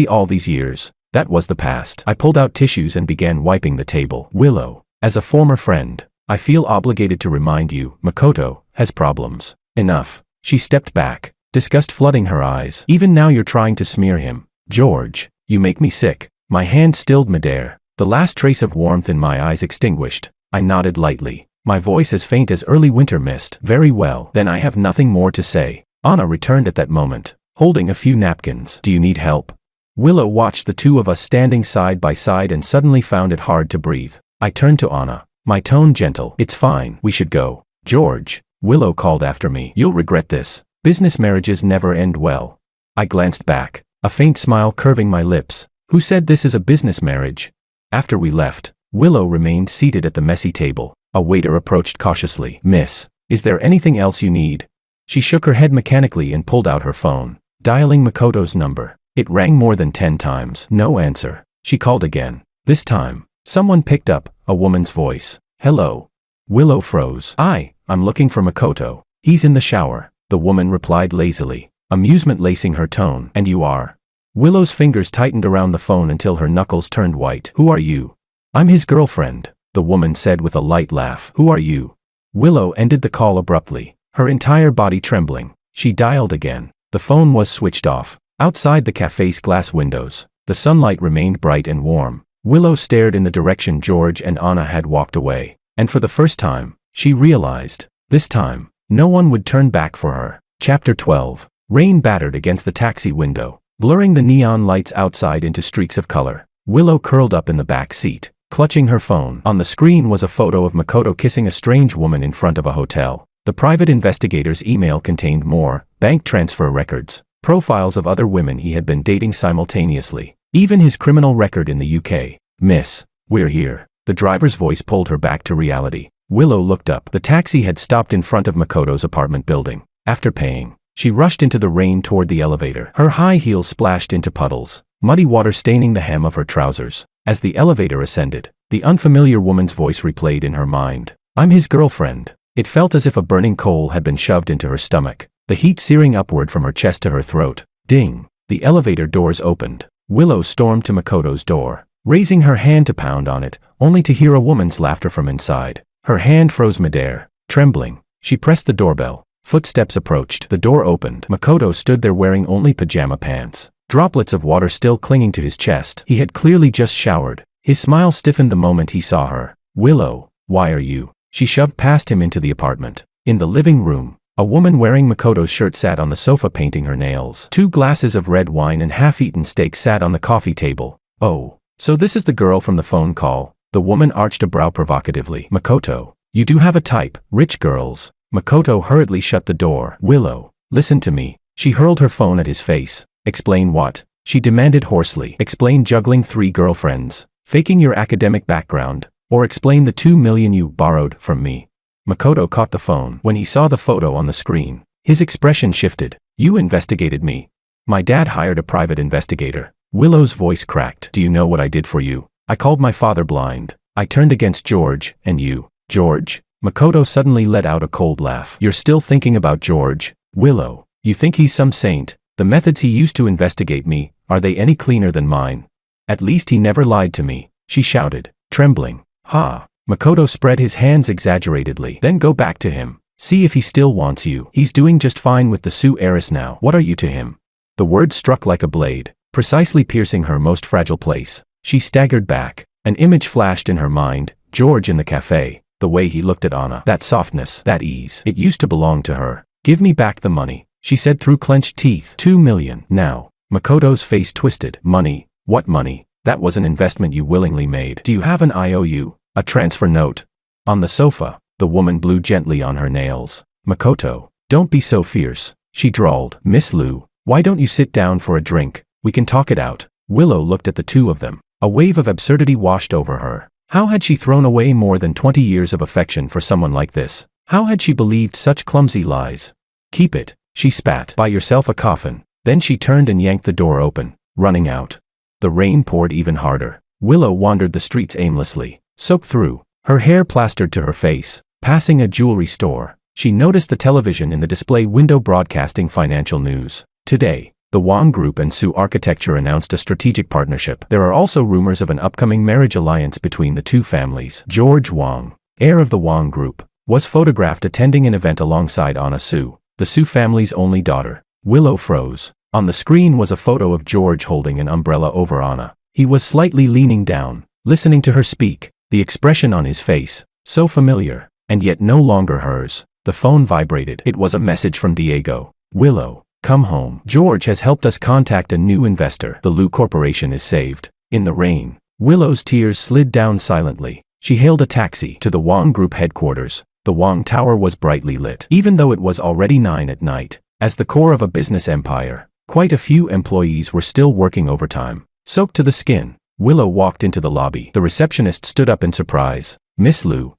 all these years. That was the past. I pulled out tissues and began wiping the table. Willow, as a former friend, I feel obligated to remind you, Makoto has problems. Enough. She stepped back, disgust flooding her eyes. Even now you're trying to smear him. George, you make me sick. My hand stilled midair. The last trace of warmth in my eyes extinguished. I nodded lightly, my voice as faint as early winter mist. Very well, then I have nothing more to say. Anna returned at that moment, holding a few napkins. Do you need help? Willow watched the two of us standing side by side and suddenly found it hard to breathe. I turned to Anna, my tone gentle. It's fine, we should go. George, Willow called after me. You'll regret this. Business marriages never end well. I glanced back, a faint smile curving my lips. Who said this is a business marriage? After we left, Willow remained seated at the messy table. A waiter approached cautiously. Miss, is there anything else you need? She shook her head mechanically and pulled out her phone, dialing Makoto's number. It rang more than 10 times. No answer. She called again. This time, someone picked up, a woman's voice. Hello. Willow froze. I'm looking for Makoto. He's in the shower, the woman replied lazily, amusement lacing her tone. And you are? Willow's fingers tightened around the phone until her knuckles turned white. Who are you? I'm his girlfriend, the woman said with a light laugh. Who are you? Willow ended the call abruptly, her entire body trembling. She dialed again. The phone was switched off. Outside the café's glass windows, the sunlight remained bright and warm. Willow stared in the direction George and Anna had walked away, and for the first time, she realized, this time, no one would turn back for her. Chapter 12. Rain battered against the taxi window, blurring the neon lights outside into streaks of color. Willow curled up in the back seat, clutching her phone. On the screen was a photo of Makoto kissing a strange woman in front of a hotel. The private investigator's email contained more bank transfer records, profiles of other women he had been dating simultaneously, even his criminal record in the UK. Miss, we're here. The driver's voice pulled her back to reality. Willow looked up. The taxi had stopped in front of Makoto's apartment building. After paying, she rushed into the rain toward the elevator. Her high heels splashed into puddles, muddy water staining the hem of her trousers. As the elevator ascended, the unfamiliar woman's voice replayed in her mind. I'm his girlfriend. It felt as if a burning coal had been shoved into her stomach, the heat searing upward from her chest to her throat. Ding! The elevator doors opened. Willow stormed to Makoto's door, raising her hand to pound on it, only to hear a woman's laughter from inside. Her hand froze midair. Trembling, she pressed the doorbell. Footsteps approached. The door opened. Makoto stood there wearing only pajama pants, droplets of water still clinging to his chest. He had clearly just showered. His smile stiffened the moment he saw her. Willow, why are you? She shoved past him into the apartment. In the living room, a woman wearing Makoto's shirt sat on the sofa painting her nails. 2 glasses of red wine and half-eaten steak sat on the coffee table. Oh, so this is the girl from the phone call. The woman arched a brow provocatively. Makoto, you do have a type, rich girls. Makoto hurriedly shut the door. Willow, listen to me. She hurled her phone at his face. Explain what? She demanded hoarsely. Explain juggling 3 girlfriends, faking your academic background, or explain the 2 million you borrowed from me. Makoto caught the phone. When he saw the photo on the screen, his expression shifted. You investigated me. My dad hired a private investigator. Willow's voice cracked. Do you know what I did for you? I called my father blind. I turned against George, and you. George? Makoto suddenly let out a cold laugh. You're still thinking about George? Willow, you think he's some saint? The methods he used to investigate me, are they any cleaner than mine? At least he never lied to me, she shouted, trembling. Ha! Makoto spread his hands exaggeratedly. Then go back to him. See if he still wants you. He's doing just fine with the Sioux heiress now. What are you to him? The word struck like a blade, precisely piercing her most fragile place. She staggered back. An image flashed in her mind. George in the cafe. The way he looked at Anna. That softness, that ease. It used to belong to her. Give me back the money, she said through clenched teeth. 2 million. Now. Makoto's face twisted. Money? What money? That was an investment you willingly made. Do you have an IOU? A transfer note? On the sofa, the woman blew gently on her nails. Makoto, don't be so fierce, she drawled. Miss Liu, why don't you sit down for a drink? We can talk it out. Willow looked at the two of them. A wave of absurdity washed over her. How had she thrown away more than 20 years of affection for someone like this? How had she believed such clumsy lies? Keep it, she spat. Buy yourself a coffin. Then she turned and yanked the door open, running out. The rain poured even harder. Willow wandered the streets aimlessly, soaked through, her hair plastered to her face, Passing a jewelry store, she noticed the television in the display window broadcasting financial news. Today, the Wang Group and Su Architecture announced a strategic partnership. There are also rumors of an upcoming marriage alliance between the two families. George Wang, heir of the Wang Group, was photographed attending an event alongside Anna Su, the Su family's only daughter. Willow froze. On the screen was a photo of George holding an umbrella over Anna. He was slightly leaning down, listening to her speak, the expression on his face, so familiar, and yet no longer hers. The phone vibrated. It was a message from Diego. Willow, come home. George has helped us contact a new investor. The Lu Corporation is saved. In the rain, Willow's tears slid down silently. She hailed a taxi to the Wang Group headquarters. The Wang Tower was brightly lit. Even though it was already 9 at night, as the core of a business empire, quite a few employees were still working overtime. Soaked to the skin, Willow walked into the lobby. The receptionist stood up in surprise. Miss Lu,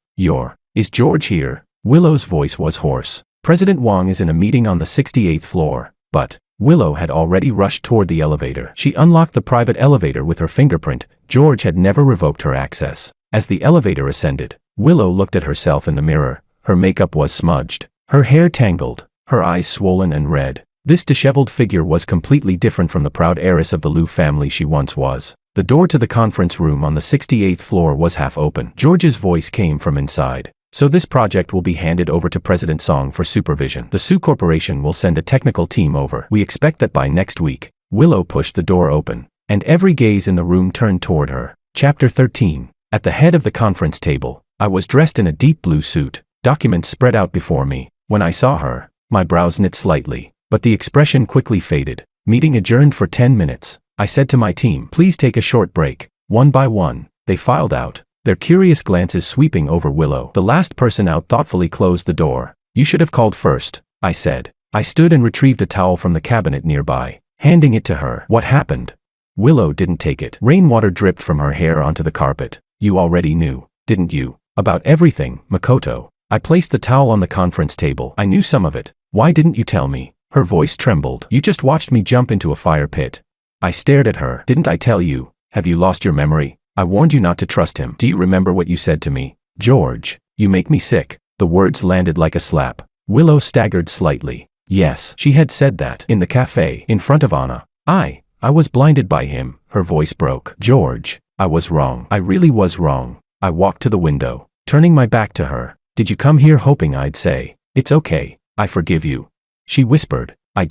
is George here? Willow's voice was hoarse. President Wang is in a meeting on the 68th floor. But Willow had already rushed toward the elevator. She unlocked the private elevator with her fingerprint. George had never revoked her access. As the elevator ascended, Willow looked at herself in the mirror. Her makeup was smudged, her hair tangled, her eyes swollen and red. This disheveled figure was completely different from the proud heiress of the Lu family she once was. The door to the conference room on the 68th floor was half open. George's voice came from inside. So this project will be handed over to President Song for supervision. The Su Corporation will send a technical team over. We expect that by next week. Willow pushed the door open, and every gaze in the room turned toward her. Chapter 13. At the head of the conference table, I was dressed in a deep blue suit. Documents spread out before me. When I saw her, my brows knit slightly, but the expression quickly faded. Meeting adjourned for 10 minutes. I said to my team, please take a short break. One by one, they filed out, their curious glances sweeping over Willow. The last person out thoughtfully closed the door. You should have called first, I said. I stood and retrieved a towel from the cabinet nearby, handing it to her. What happened? Willow didn't take it. Rainwater dripped from her hair onto the carpet. You already knew, didn't you? About everything, Makoto. I placed the towel on the conference table. I knew some of it. Why didn't you tell me? Her voice trembled. You just watched me jump into a fire pit. I stared at her. Didn't I tell you? Have you lost your memory? I warned you not to trust him. Do you remember what you said to me? George, you make me sick. The words landed like a slap. Willow staggered slightly. Yes, she had said that. In the cafe, in front of Anna. I was blinded by him. Her voice broke. George, I was wrong. I really was wrong. I walked to the window, turning my back to her. Did you come here hoping I'd say, it's okay, I forgive you? She whispered. I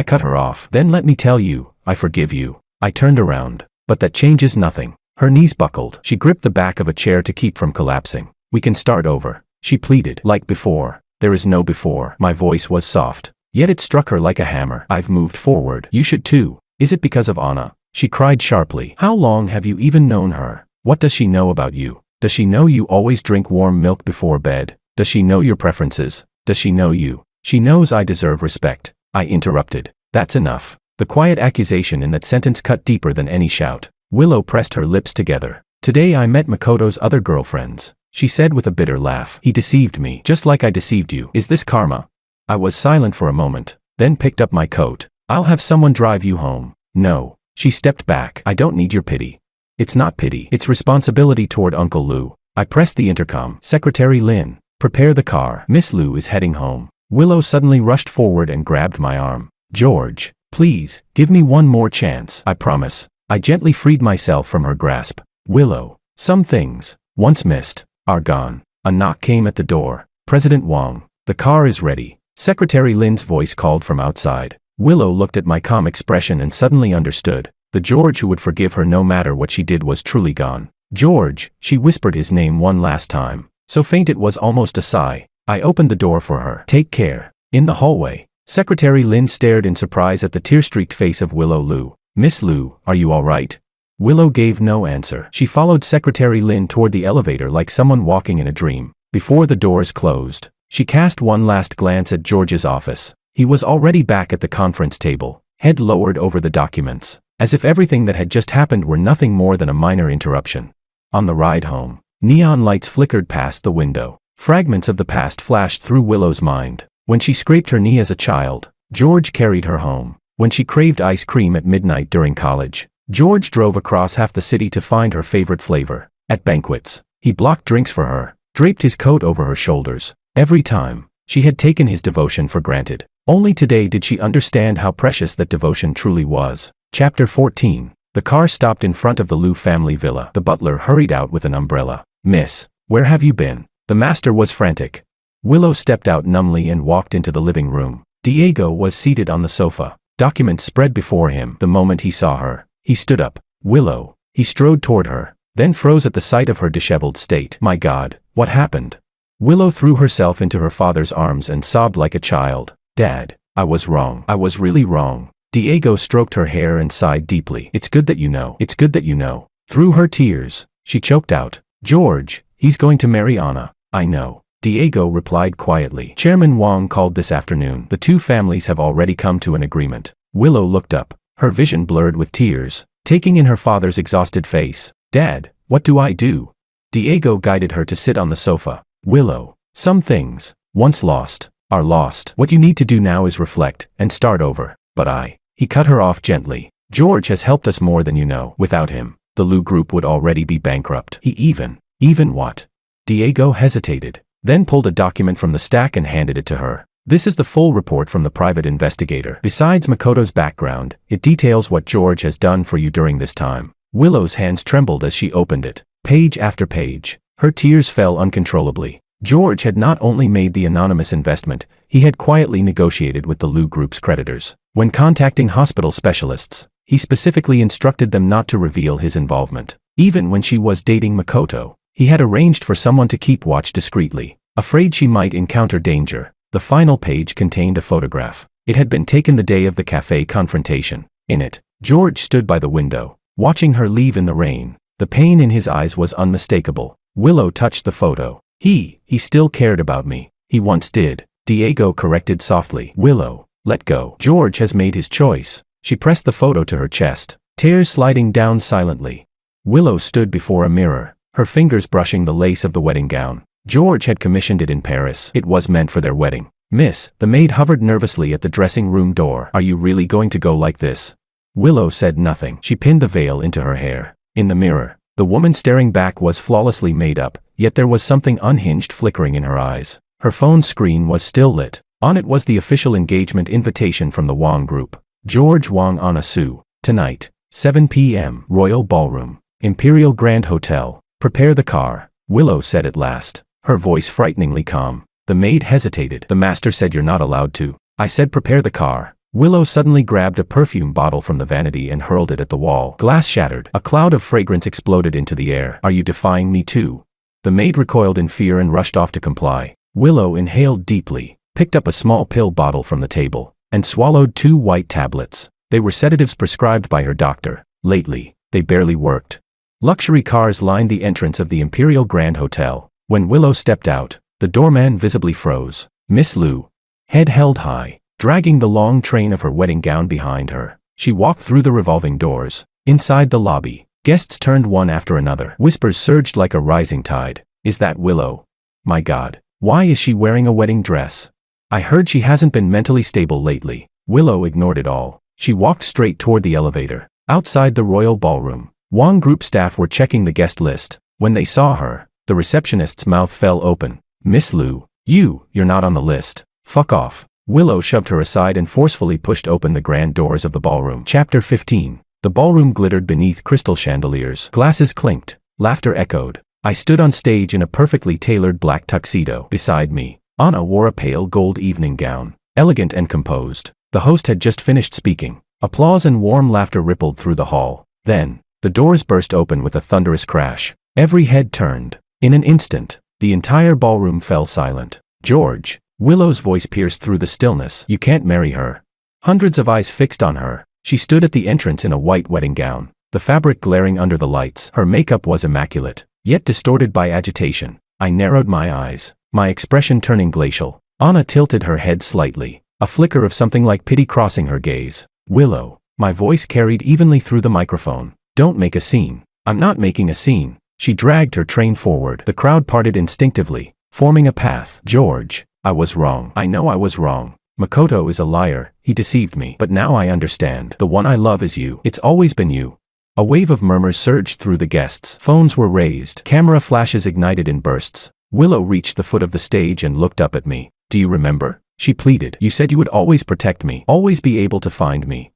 cut her off. Then let me tell you, I forgive you. I turned around. But that changes nothing. Her knees buckled. She gripped the back of a chair to keep from collapsing. We can start over, she pleaded. Like before. There is no before. My voice was soft, yet it struck her like a hammer. I've moved forward. You should too. Is it because of Anna? She cried sharply. How long have you even known her? What does she know about you? Does she know you always drink warm milk before bed? Does she know your preferences? Does she know you? She knows I deserve respect. I interrupted. That's enough. The quiet accusation in that sentence cut deeper than any shout. Willow pressed her lips together. Today I met Makoto's other girlfriends, she said with a bitter laugh. He deceived me, just like I deceived you. Is this karma? I was silent for a moment, then picked up my coat. I'll have someone drive you home. No. She stepped back. I don't need your pity. It's not pity. It's responsibility toward Uncle Lu. I pressed the intercom. Secretary Lin, prepare the car. Miss Lu is heading home. Willow suddenly rushed forward and grabbed my arm. George, please, give me one more chance. I promise. I gently freed myself from her grasp. Willow, some things, once missed, are gone. A knock came at the door. President Wang, the car is ready. Secretary Lin's voice called from outside. Willow looked at my calm expression and suddenly understood. The George who would forgive her no matter what she did was truly gone. George, she whispered his name one last time. So faint it was almost a sigh. I opened the door for her. Take care. In the hallway, Secretary Lin stared in surprise at the tear-streaked face of Willow Lu. Miss Lu, are you all right? Willow gave no answer. She followed Secretary Lin toward the elevator like someone walking in a dream. Before the doors closed, she cast one last glance at George's office. He was already back at the conference table, head lowered over the documents, as if everything that had just happened were nothing more than a minor interruption. On the ride home, neon lights flickered past the window. Fragments of the past flashed through Willow's mind. When she scraped her knee as a child, George carried her home. When she craved ice cream at midnight during college, George drove across half the city to find her favorite flavor. At banquets, he blocked drinks for her. draped his coat over her shoulders. Every time, she had taken his devotion for granted. Only today did she understand how precious that devotion truly was. Chapter 14. The car stopped in front of the Liu family villa. The butler hurried out with an umbrella. "Miss, where have you been?" The master was frantic. Willow stepped out numbly and walked into the living room. Diego was seated on the sofa, documents spread before him. The moment he saw her, he stood up. "Willow." He strode toward her, then froze at the sight of her disheveled state. "My God, what happened?" Willow threw herself into her father's arms and sobbed like a child. "Dad, I was wrong. I was really wrong." Diego stroked her hair and sighed deeply. "It's good that you know. It's good that you know." Through her tears, she choked out, "George, he's going to marry Anna." "I know," Diego replied quietly. "Chairman Wang called this afternoon. The two families have already come to an agreement." Willow looked up, her vision blurred with tears, taking in her father's exhausted face. "Dad, what do I do?" Diego guided her to sit on the sofa. "Willow, some things, once lost, are lost. What you need to do now is reflect and start over." "But He cut her off gently. "George has helped us more than you know. Without him, the Liu group would already be bankrupt." "He even what?" Diego hesitated, then pulled a document from the stack and handed it to her. "This is the full report from the private investigator. Besides Makoto's background, it details what George has done for you during this time." Willow's hands trembled as she opened it. Page after page, her tears fell uncontrollably. George had not only made the anonymous investment, he had quietly negotiated with the Liu group's creditors. When contacting hospital specialists, he specifically instructed them not to reveal his involvement. Even when she was dating Makoto, he had arranged for someone to keep watch discreetly, afraid she might encounter danger. The final page contained a photograph. It had been taken the day of the cafe confrontation. In it, George stood by the window, watching her leave in the rain. The pain in his eyes was unmistakable. Willow touched the photo. He still cared about me. He once did," Diego corrected softly. "Willow, let go. George has made his choice." She pressed the photo to her chest, tears sliding down silently. Willow stood before a mirror, her fingers brushing the lace of the wedding gown. George had commissioned it in Paris. It was meant for their wedding. "Miss," the maid hovered nervously at the dressing room door. "Are you really going to go like this?" Willow said nothing. She pinned the veil into her hair. In the mirror, the woman staring back was flawlessly made up, yet there was something unhinged flickering in her eyes. Her phone screen was still lit. On it was the official engagement invitation from the Wang Group. George Wang Anna Su. Tonight, 7 p.m. Royal Ballroom. Imperial Grand Hotel. Prepare the car, Willow said at last, her voice frighteningly calm. The maid hesitated. "The master said you're not allowed to." "I said prepare the car." Willow suddenly grabbed a perfume bottle from the vanity and hurled it at the wall. Glass shattered. A cloud of fragrance exploded into the air. "Are you defying me too?" The maid recoiled in fear and rushed off to comply. Willow inhaled deeply, picked up a small pill bottle from the table, and swallowed 2 white tablets. They were sedatives prescribed by her doctor. Lately, they barely worked. Luxury cars lined the entrance of the Imperial Grand Hotel. When Willow stepped out, the doorman visibly froze. Miss Liu, head held high, dragging the long train of her wedding gown behind her, she walked through the revolving doors. Inside the lobby, guests turned one after another. Whispers surged like a rising tide. "Is that Willow? My God, why is she wearing a wedding dress? I heard she hasn't been mentally stable lately." Willow ignored it all. She walked straight toward the elevator. Outside the royal ballroom, Wang Group staff were checking the guest list. When they saw her, the receptionist's mouth fell open. "Miss Liu, you're not on the list. Fuck off." Willow shoved her aside and forcefully pushed open the grand doors of the ballroom. Chapter 15. The ballroom glittered beneath crystal chandeliers. Glasses clinked. Laughter echoed. I stood on stage in a perfectly tailored black tuxedo. Beside me, Anna wore a pale gold evening gown, elegant and composed. The host had just finished speaking. Applause and warm laughter rippled through the hall. Then, the doors burst open with a thunderous crash. Every head turned. In an instant, the entire ballroom fell silent. "George," Willow's voice pierced through the stillness. "You can't marry her." Hundreds of eyes fixed on her. She stood at the entrance in a white wedding gown, the fabric glaring under the lights. Her makeup was immaculate, yet distorted by agitation. I narrowed my eyes, my expression turning glacial. Anna tilted her head slightly, a flicker of something like pity crossing her gaze. "Willow," my voice carried evenly through the microphone. "Don't make a scene." "I'm not making a scene." She dragged her train forward. The crowd parted instinctively, forming a path. "George, I was wrong. I know I was wrong. Makoto is a liar, he deceived me. But now I understand. The one I love is you. It's always been you." A wave of murmurs surged through the guests. Phones were raised. Camera flashes ignited in bursts. Willow reached the foot of the stage and looked up at me. Do you remember? She pleaded. You said you would always protect me, always be able to find me.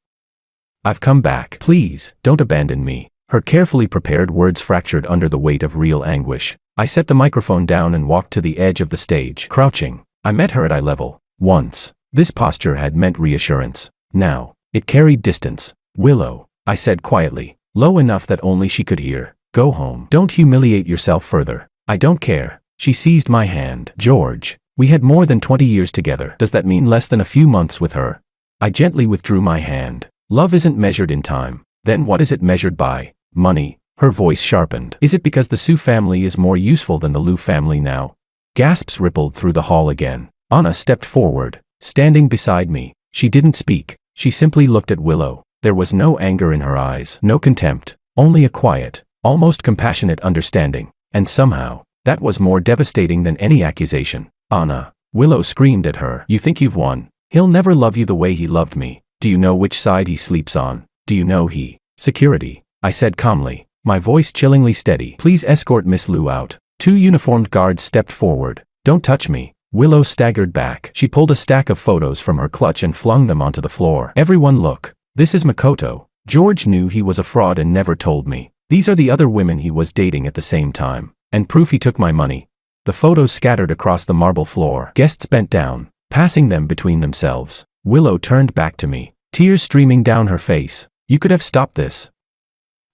I've come back. Please, don't abandon me. Her carefully prepared words fractured under the weight of real anguish. I set the microphone down and walked to the edge of the stage, crouching. I met her at eye level. Once, this posture had meant reassurance. Now, it carried distance. Willow, I said quietly, low enough that only she could hear. Go home. Don't humiliate yourself further. I don't care. She seized my hand. George, we had more than 20 years together. Does that mean less than a few months with her? I gently withdrew my hand. Love isn't measured in time. Then what is it measured by? Money. Her voice sharpened. Is it because the Sue family is more useful than the Lou family now? Gasps rippled through the hall again. Anna stepped forward, standing beside me. She didn't speak. She simply looked at Willow. There was no anger in her eyes, no contempt, only a quiet, almost compassionate understanding. And somehow, that was more devastating than any accusation. Anna, Willow screamed at her. You think you've won? He'll never love you the way he loved me. Do you know which side he sleeps on? Do you know he? Security, I said calmly, my voice chillingly steady. Please escort Miss Lou out. 2 uniformed guards stepped forward. Don't touch me. Willow staggered back. She pulled a stack of photos from her clutch and flung them onto the floor. Everyone look. This is Makoto. George knew he was a fraud and never told me. These are the other women he was dating at the same time. And proof he took my money. The photos scattered across the marble floor. Guests bent down, passing them between themselves. Willow turned back to me, tears streaming down her face. You could have stopped this.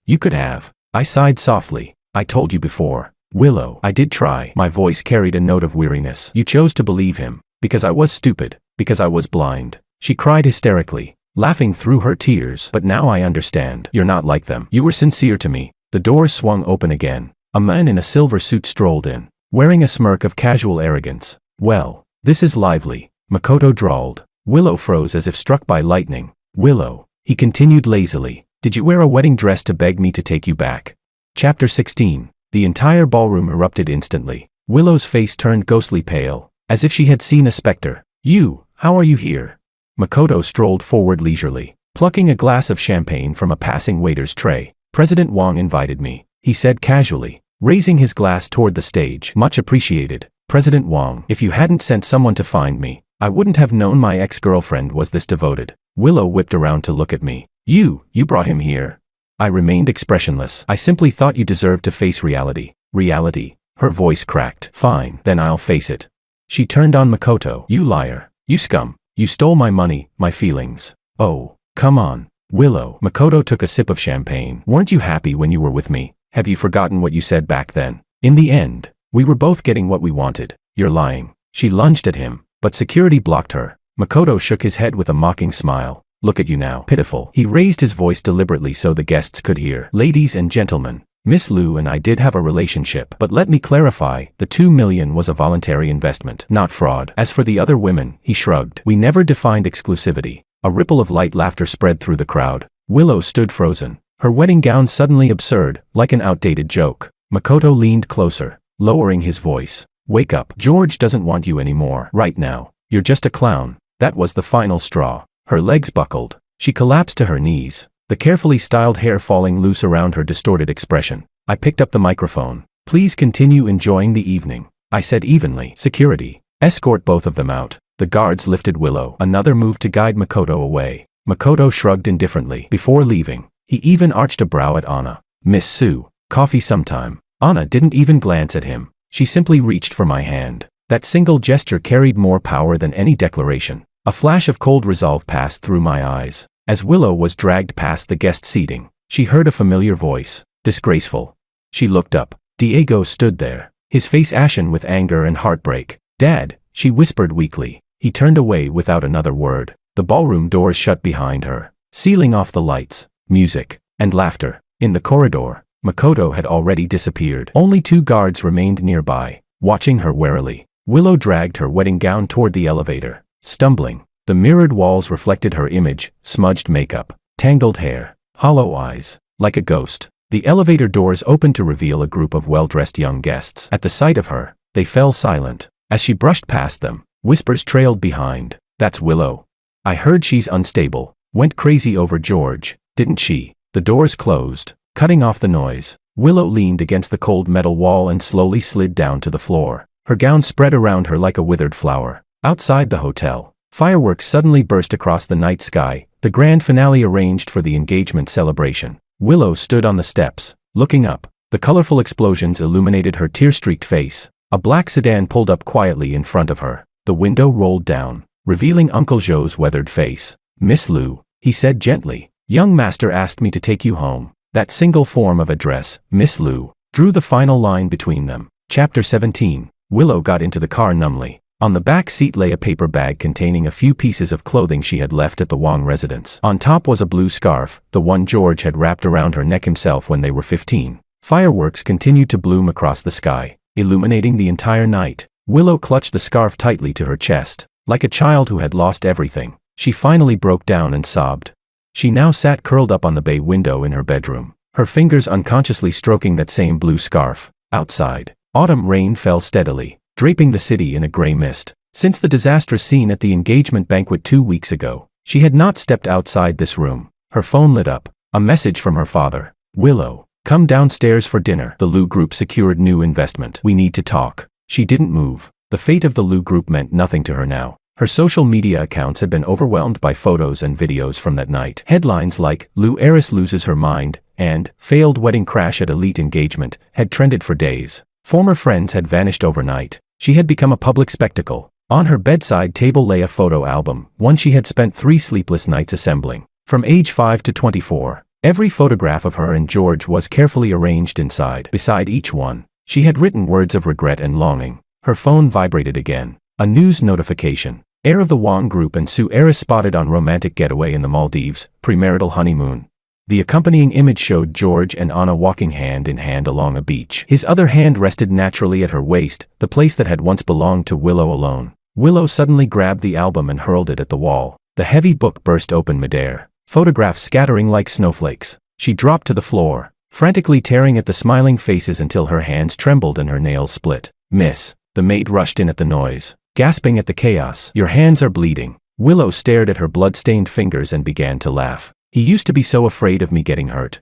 You could have. I sighed softly. I told you before. Willow, I did try. My voice carried a note of weariness. You chose to believe him. Because I was stupid. Because I was blind. She cried hysterically, laughing through her tears. But now I understand. You're not like them. You were sincere to me. The doors swung open again. A man in a silver suit strolled in, wearing a smirk of casual arrogance. Well, this is lively, Makoto drawled. Willow froze as if struck by lightning. Willow, he continued lazily, did you wear a wedding dress to beg me to take you back? Chapter 16. The entire ballroom erupted instantly. Willow's face turned ghostly pale, as if she had seen a specter. You, how are you here? Makoto strolled forward leisurely, plucking a glass of champagne from a passing waiter's tray. President Wang invited me, he said casually, raising his glass toward the stage. Much appreciated, President Wang. If you hadn't sent someone to find me, I wouldn't have known my ex-girlfriend was this devoted. Willow whipped around to look at me. You brought him here. I remained expressionless. I simply thought you deserved to face reality. Reality? Her voice cracked. Fine, then I'll face it. She turned on Makoto. You liar. You scum. You stole my money, my feelings. Oh, come on. Willow. Makoto took a sip of champagne. Weren't you happy when you were with me? Have you forgotten what you said back then? In the end, we were both getting what we wanted. You're lying. She lunged at him, but security blocked her. Makoto shook his head with a mocking smile. Look at you now. Pitiful. He raised his voice deliberately so the guests could hear. Ladies and gentlemen, Miss Lou and I did have a relationship, but let me clarify, the $2 million was a voluntary investment, not fraud. As for the other women, he shrugged. We never defined exclusivity. A ripple of light laughter spread through the crowd. Willow stood frozen, her wedding gown suddenly absurd, like an outdated joke. Makoto leaned closer, lowering his voice. Wake up. George doesn't want you anymore. Right now. You're just a clown. That was the final straw. Her legs buckled. She collapsed to her knees, the carefully styled hair falling loose around her distorted expression. I picked up the microphone. Please continue enjoying the evening, I said evenly. Security, escort both of them out. The guards lifted Willow. Another move to guide Makoto away. Makoto shrugged indifferently. Before leaving, he even arched a brow at Anna. Miss Sue, coffee sometime. Anna didn't even glance at him. She simply reached for my hand. That single gesture carried more power than any declaration. A flash of cold resolve passed through my eyes. As Willow was dragged past the guest seating, she heard a familiar voice. Disgraceful. She looked up. Diego stood there, his face ashen with anger and heartbreak. Dad, she whispered weakly. He turned away without another word. The ballroom doors shut behind her, sealing off the lights, music, and laughter. In the corridor, Makoto had already disappeared. Only 2 guards remained nearby, watching her warily. Willow dragged her wedding gown toward the elevator. Stumbling, the mirrored walls reflected her image, smudged makeup, tangled hair, hollow eyes, like a ghost. The elevator doors opened to reveal a group of well-dressed young guests. At the sight of her, they fell silent. As she brushed past them, whispers trailed behind. That's Willow. I heard she's unstable. Went crazy over George, didn't she? The doors closed, cutting off the noise. Willow leaned against the cold metal wall and slowly slid down to the floor. Her gown spread around her like a withered flower. Outside the hotel, fireworks suddenly burst across the night sky, the grand finale arranged for the engagement celebration. Willow stood on the steps, looking up. The colorful explosions illuminated her tear-streaked face. A black sedan pulled up quietly in front of her. The window rolled down, revealing Uncle Joe's weathered face. "Miss Lou," he said gently, "young master asked me to take you home." That single form of address, Miss Lou, drew the final line between them. Chapter 17. Willow got into the car numbly. On the back seat lay a paper bag containing a few pieces of clothing she had left at the Wong residence. On top was a blue scarf, the one George had wrapped around her neck himself when they were 15. Fireworks continued to bloom across the sky, illuminating the entire night. Willow clutched the scarf tightly to her chest. Like a child who had lost everything, she finally broke down and sobbed. She now sat curled up on the bay window in her bedroom, her fingers unconsciously stroking that same blue scarf. Outside, autumn rain fell steadily, draping the city in a gray mist. Since the disastrous scene at the engagement banquet 2 weeks ago, she had not stepped outside this room. Her phone lit up, a message from her father. "Willow, come downstairs for dinner. The Lu Group secured new investment. We need to talk." She didn't move. The fate of the Lu Group meant nothing to her now. Her social media accounts had been overwhelmed by photos and videos from that night. Headlines like, "Lu heiress loses her mind," and "Failed wedding crash at elite engagement," had trended for days. Former friends had vanished overnight. She had become a public spectacle. On her bedside table lay a photo album, one she had spent 3 sleepless nights assembling. From age 5 to 24, every photograph of her and George was carefully arranged inside. Beside each one, she had written words of regret and longing. Her phone vibrated again. A news notification. Heir of the Wong Group and Su heiress spotted on romantic getaway in the Maldives, premarital honeymoon. The accompanying image showed George and Anna walking hand in hand along a beach. His other hand rested naturally at her waist, the place that had once belonged to Willow alone. Willow suddenly grabbed the album and hurled it at the wall. The heavy book burst open midair, photographs scattering like snowflakes. She dropped to the floor, frantically tearing at the smiling faces until her hands trembled and her nails split. "Miss," the maid rushed in at the noise, gasping at the chaos. "Your hands are bleeding." Willow stared at her blood-stained fingers and began to laugh. "He used to be so afraid of me getting hurt.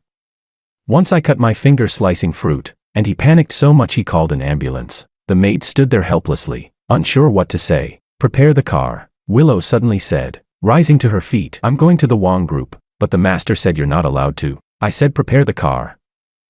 Once I cut my finger slicing fruit, and he panicked so much he called an ambulance." The maid stood there helplessly, unsure what to say. "Prepare the car," Willow suddenly said, rising to her feet. "I'm going to the Wong Group, but the master said you're not allowed to." "I said prepare the car."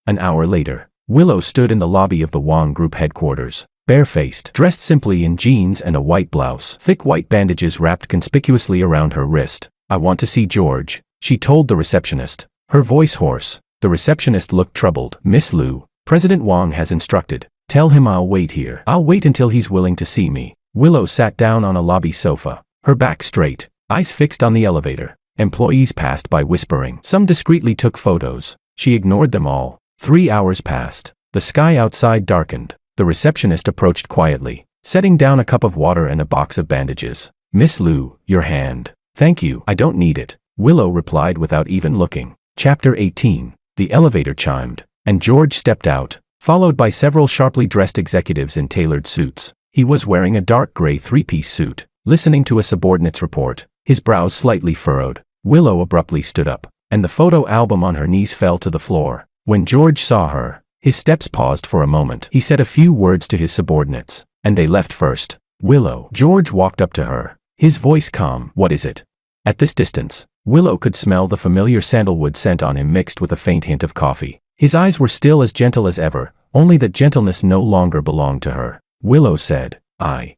An hour later, Willow stood in the lobby of the Wong Group headquarters. Barefaced, dressed simply in jeans and a white blouse. Thick white bandages wrapped conspicuously around her wrist. "I want to see George," she told the receptionist, her voice hoarse. The receptionist looked troubled. "Miss Lou, President Wong has instructed. Tell him I'll wait here. I'll wait until he's willing to see me." Willow sat down on a lobby sofa, her back straight, eyes fixed on the elevator. Employees passed by whispering. Some discreetly took photos. She ignored them all. 3 hours passed. The sky outside darkened. The receptionist approached quietly, setting down a cup of water and a box of bandages. "Miss Lou, your hand." "Thank you, I don't need it," Willow replied without even looking. Chapter 18. The elevator chimed, and George stepped out, followed by several sharply dressed executives in tailored suits. He was wearing a dark gray 3-piece suit, listening to a subordinate's report, his brows slightly furrowed. Willow abruptly stood up, and the photo album on her knees fell to the floor. When George saw her, his steps paused for a moment. He said a few words to his subordinates, and they left first. "Willow." George walked up to her, his voice calm. "What is it?" At this distance, Willow could smell the familiar sandalwood scent on him mixed with a faint hint of coffee. His eyes were still as gentle as ever, only that gentleness no longer belonged to her. Willow said, I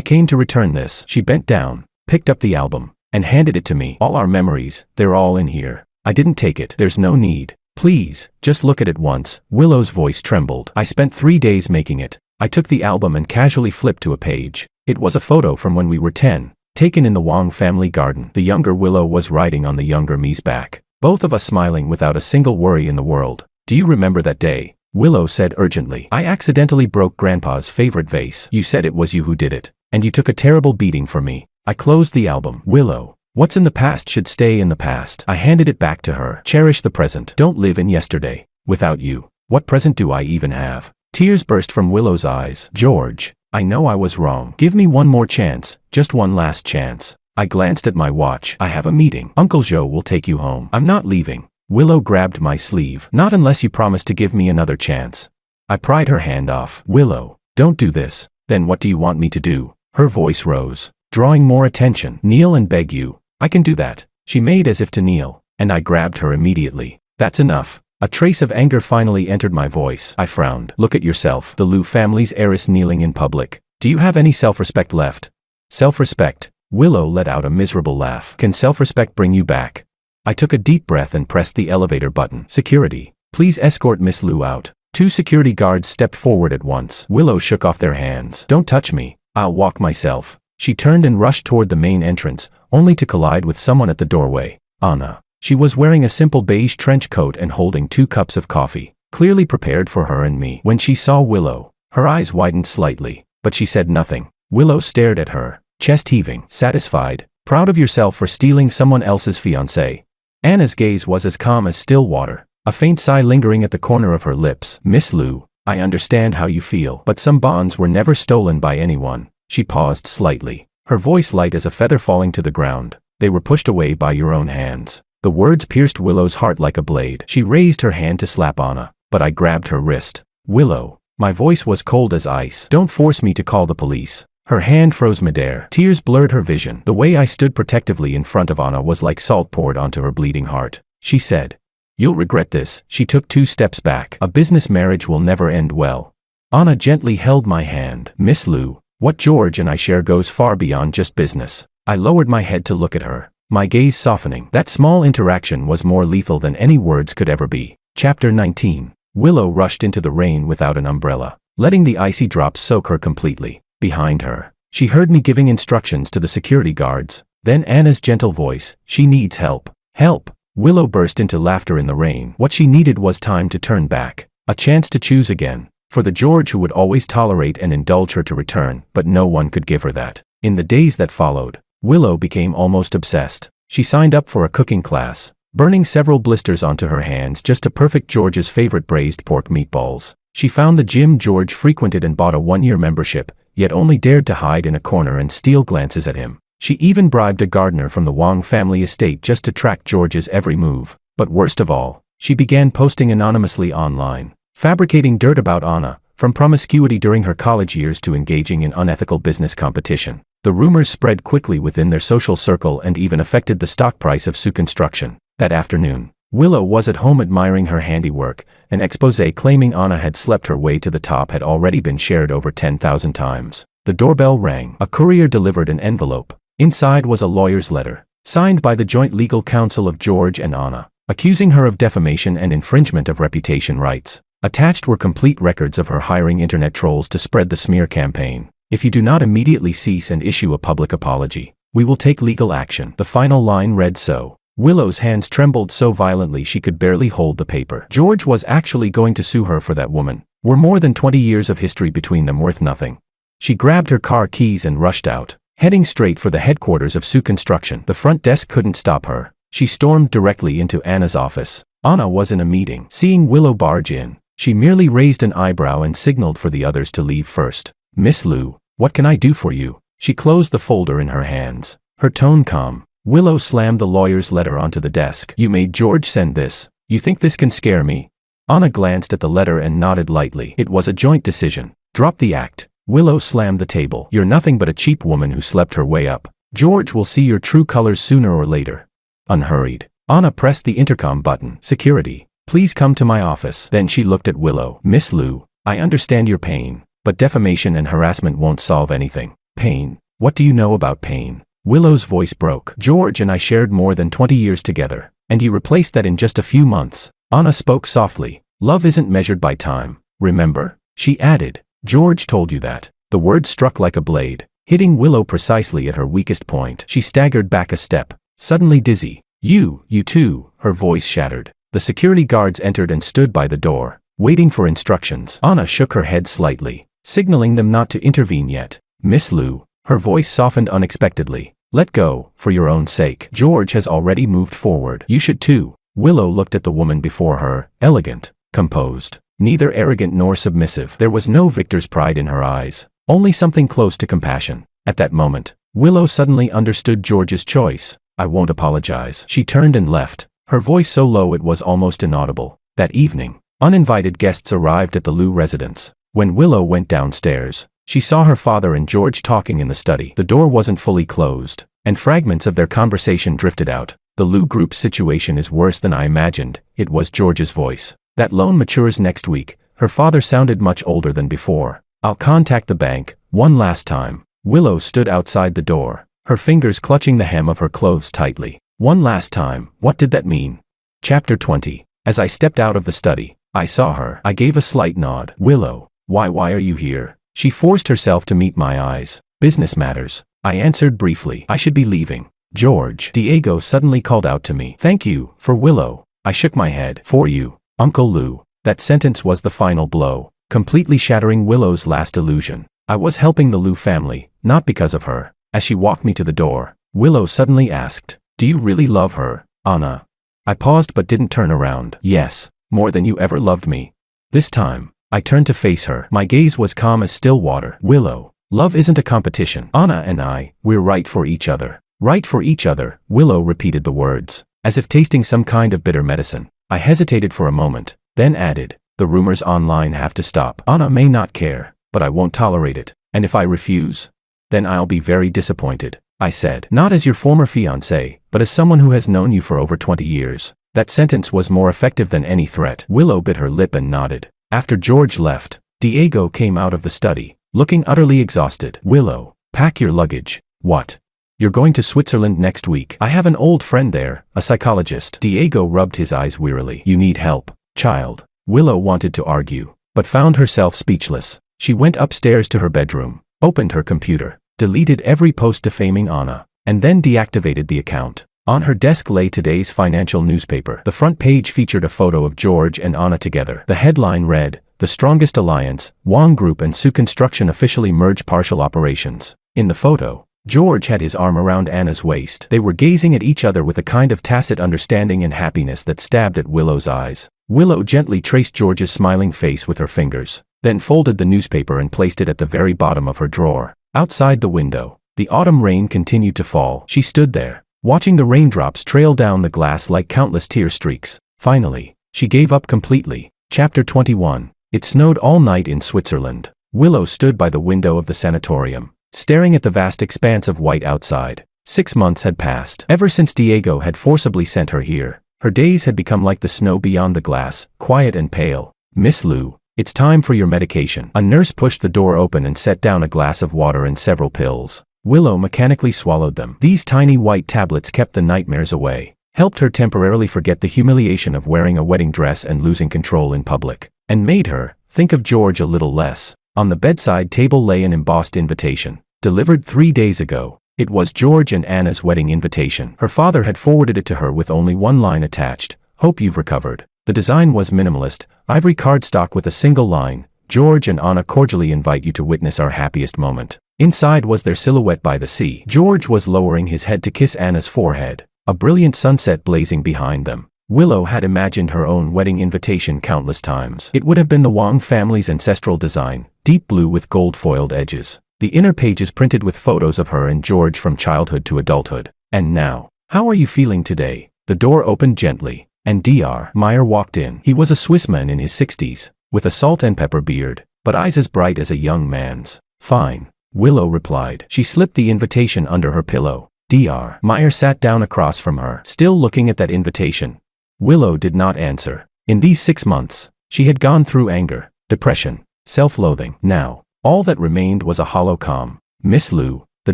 came to return this." She bent down, picked up the album, and handed it to me. "All our memories, they're all in here." "I didn't take it. There's no need. Please, just look at it once." Willow's voice trembled. "I spent 3 days making it." I took the album and casually flipped to a page. It was a photo from when we were 10, taken in the Wong family garden. The younger Willow was riding on the younger me's back, both of us smiling without a single worry in the world. "Do you remember that day?" Willow said urgently. "I accidentally broke Grandpa's favorite vase. You said it was you who did it, and you took a terrible beating for me." I closed the album. "Willow, what's in the past should stay in the past." I handed it back to her. "Cherish the present. Don't live in yesterday. Without you, what present do I even have?" Tears burst from Willow's eyes. "George, I know I was wrong. Give me one more chance, just one last chance." I glanced at my watch. "I have a meeting. Uncle Joe will take you home." "I'm not leaving." Willow grabbed my sleeve. "Not unless you promise to give me another chance." I pried her hand off. "Willow, Don't do this. Then what do you want me to do? Her voice rose, drawing more attention. Kneel and beg you. I can do that. She made as if to kneel, and I grabbed her immediately. That's enough. A trace of anger finally entered my voice. I frowned. Look at yourself, the Liu family's heiress kneeling in public. Do you have any self-respect left? Self-respect? Willow let out a miserable laugh. Can self-respect bring you back? I took a deep breath and pressed the elevator button. Security, please escort Miss Liu out. 2 security guards stepped forward at once. Willow shook off their hands. Don't touch me. I'll walk myself. She turned and rushed toward the main entrance, only to collide with someone at the doorway. Anna. She was wearing a simple beige trench coat and holding 2 cups of coffee, clearly prepared for her and me. When she saw Willow, her eyes widened slightly, but she said nothing. Willow stared at her, chest heaving. Satisfied? Proud of yourself for stealing someone else's fiancé? Anna's gaze was as calm as still water, a faint sigh lingering at the corner of her lips. Miss Liu, I understand how you feel, but some bonds were never stolen by anyone. She paused slightly, her voice light as a feather falling to the ground. They were pushed away by your own hands. The words pierced Willow's heart like a blade. She raised her hand to slap Anna, but I grabbed her wrist. Willow. My voice was cold as ice. Don't force me to call the police. Her hand froze midair. Tears blurred her vision. The way I stood protectively in front of Anna was like salt poured onto her bleeding heart. She said, "You'll regret this." She took 2 steps back. A business marriage will never end well. Anna gently held my hand. Miss Liu, what George and I share goes far beyond just business. I lowered my head to look at her, my gaze softening. That small interaction was more lethal than any words could ever be. Chapter 19. Willow rushed into the rain without an umbrella, letting the icy drops soak her completely. Behind her, she heard me giving instructions to the security guards, then Anna's gentle voice, "She needs help." Help! Willow burst into laughter in the rain. What she needed was time to turn back, a chance to choose again, for the George who would always tolerate and indulge her to return, but no one could give her that. In the days that followed, Willow became almost obsessed. She signed up for a cooking class, burning several blisters onto her hands just to perfect George's favorite braised pork meatballs. She found the gym George frequented and bought a 1-year membership, yet only dared to hide in a corner and steal glances at him. She even bribed a gardener from the Wang family estate just to track George's every move. But worst of all, she began posting anonymously online, fabricating dirt about Anna, from promiscuity during her college years to engaging in unethical business competition. The rumors spread quickly within their social circle and even affected the stock price of Sioux Construction. That afternoon, Willow was at home admiring her handiwork. An exposé claiming Anna had slept her way to the top had already been shared over 10,000 times. The doorbell rang. A courier delivered an envelope. Inside was a lawyer's letter, signed by the joint legal counsel of George and Anna, accusing her of defamation and infringement of reputation rights. Attached were complete records of her hiring internet trolls to spread the smear campaign. If you do not immediately cease and issue a public apology, we will take legal action. The final line read so. Willow's hands trembled so violently she could barely hold the paper. George was actually going to sue her for that woman. Were more than 20 years of history between them worth nothing? She grabbed her car keys and rushed out, heading straight for the headquarters of Sioux Construction. The front desk couldn't stop her. She stormed directly into Anna's office. Anna was in a meeting. Seeing Willow barge in, she merely raised an eyebrow and signaled for the others to leave first. Miss Liu, what can I do for you? She closed the folder in her hands, her tone calm. Willow slammed the lawyer's letter onto the desk. You made George send this. You think this can scare me? Anna glanced at the letter and nodded lightly. It was a joint decision. Drop the act. Willow slammed the table. You're nothing but a cheap woman who slept her way up. George will see your true colors sooner or later. Unhurried, Anna pressed the intercom button. Security, please come to my office. Then she looked at Willow. Miss Liu, I understand your pain, but defamation and harassment won't solve anything. Pain? What do you know about pain? Willow's voice broke. George and I shared more than 20 years together, and you replaced that in just a few months. Anna spoke softly. Love isn't measured by time, remember? She added. George told you that. The word struck like a blade, hitting Willow precisely at her weakest point. She staggered back a step, suddenly dizzy. You too, her voice shattered. The security guards entered and stood by the door, waiting for instructions. Anna shook her head slightly, signaling them not to intervene yet. Miss Liu, her voice softened unexpectedly. Let go, for your own sake. George has already moved forward. You should too. Willow looked at the woman before her, elegant, composed, neither arrogant nor submissive. There was no victor's pride in her eyes, only something close to compassion. At that moment, Willow suddenly understood George's choice. I won't apologize. She turned and left, her voice so low it was almost inaudible. That evening, uninvited guests arrived at the Liu residence. When Willow went downstairs, she saw her father and George talking in the study. The door wasn't fully closed, and fragments of their conversation drifted out. The Lou Group's situation is worse than I imagined. It was George's voice. That loan matures next week. Her father sounded much older than before. I'll contact the bank, one last time. Willow stood outside the door, her fingers clutching the hem of her clothes tightly. One last time, what did that mean? Chapter 20. As I stepped out of the study, I saw her. I gave a slight nod. Willow, why are you here? She forced herself to meet my eyes. Business matters. I answered briefly. I should be leaving. George. Diego suddenly called out to me. Thank you, for Willow. I shook my head. For you, Uncle Lou. That sentence was the final blow, completely shattering Willow's last illusion. I was helping the Lou family, not because of her. As she walked me to the door, Willow suddenly asked, do you really love her, Anna? I paused but didn't turn around. Yes, more than you ever loved me. This time, I turned to face her. My gaze was calm as still water. Willow, love isn't a competition. Anna and I, we're right for each other. Right for each other, Willow repeated the words, as if tasting some kind of bitter medicine. I hesitated for a moment, then added, the rumors online have to stop. Anna may not care, but I won't tolerate it. And if I refuse, then I'll be very disappointed, I said. Not as your former fiancé, but as someone who has known you for over 20 years. That sentence was more effective than any threat. Willow bit her lip and nodded. After George left, Diego came out of the study, looking utterly exhausted. Willow, pack your luggage. What? You're going to Switzerland next week. I have an old friend there, a psychologist. Diego rubbed his eyes wearily. You need help, child. Willow wanted to argue, but found herself speechless. She went upstairs to her bedroom, opened her computer, deleted every post defaming Anna, and then deactivated the account. On her desk lay today's financial newspaper. The front page featured a photo of George and Anna together. The headline read, The Strongest Alliance, Wong Group and Su Construction officially merge partial operations. In the photo, George had his arm around Anna's waist. They were gazing at each other with a kind of tacit understanding and happiness that stabbed at Willow's eyes. Willow gently traced George's smiling face with her fingers, then folded the newspaper and placed it at the very bottom of her drawer. Outside the window, the autumn rain continued to fall. She stood there, watching the raindrops trail down the glass like countless tear streaks. Finally, she gave up completely. Chapter 21. It snowed all night in Switzerland. Willow stood by the window of the sanatorium, staring at the vast expanse of white outside. 6 months had passed. Ever since Diego had forcibly sent her here, her days had become like the snow beyond the glass, quiet and pale. Miss Lou, it's time for your medication. A nurse pushed the door open and set down a glass of water and several pills. Willow mechanically swallowed them. These tiny white tablets kept the nightmares away, helped her temporarily forget the humiliation of wearing a wedding dress and losing control in public, and made her think of George a little less. On the bedside table lay an embossed invitation, delivered 3 days ago. It was George and Anna's wedding invitation. Her father had forwarded it to her with only one line attached, "Hope you've recovered." The design was minimalist, ivory cardstock with a single line, "George and Anna cordially invite you to witness our happiest moment." Inside was their silhouette by the sea. George was lowering his head to kiss Anna's forehead, a brilliant sunset blazing behind them. Willow had imagined her own wedding invitation countless times. It would have been the Wong family's ancestral design, deep blue with gold-foiled edges. The inner pages printed with photos of her and George from childhood to adulthood. And now, how are you feeling today? The door opened gently, and Dr. Meyer walked in. He was a Swissman in his 60s, with a salt and pepper beard, but eyes as bright as a young man's. Fine, Willow replied. She slipped the invitation under her pillow. Dr. Meyer sat down across from her, still looking at that invitation. Willow did not answer. In these 6 months, she had gone through anger, depression, self-loathing. Now, all that remained was a hollow calm. Miss Lou, the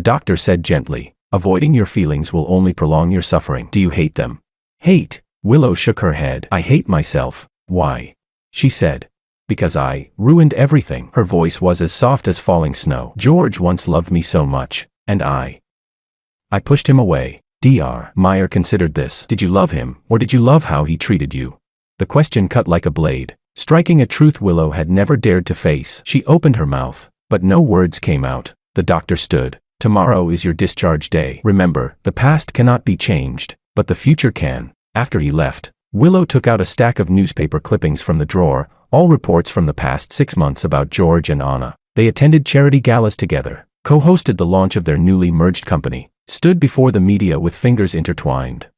doctor said gently, avoiding your feelings will only prolong your suffering. Do you hate them? Hate? Willow shook her head. I hate myself. Why? She said. Because I ruined everything. Her voice was as soft as falling snow. George once loved me so much, and I pushed him away. Dr. Meyer considered this. Did you love him, or did you love how he treated you? The question cut like a blade, striking a truth Willow had never dared to face. She opened her mouth, but no words came out. The doctor stood. Tomorrow is your discharge day. Remember, the past cannot be changed, but the future can. After he left, Willow took out a stack of newspaper clippings from the drawer, all reports from the past 6 months about George and Anna. They attended charity galas together, co-hosted the launch of their newly merged company, stood before the media with fingers intertwined.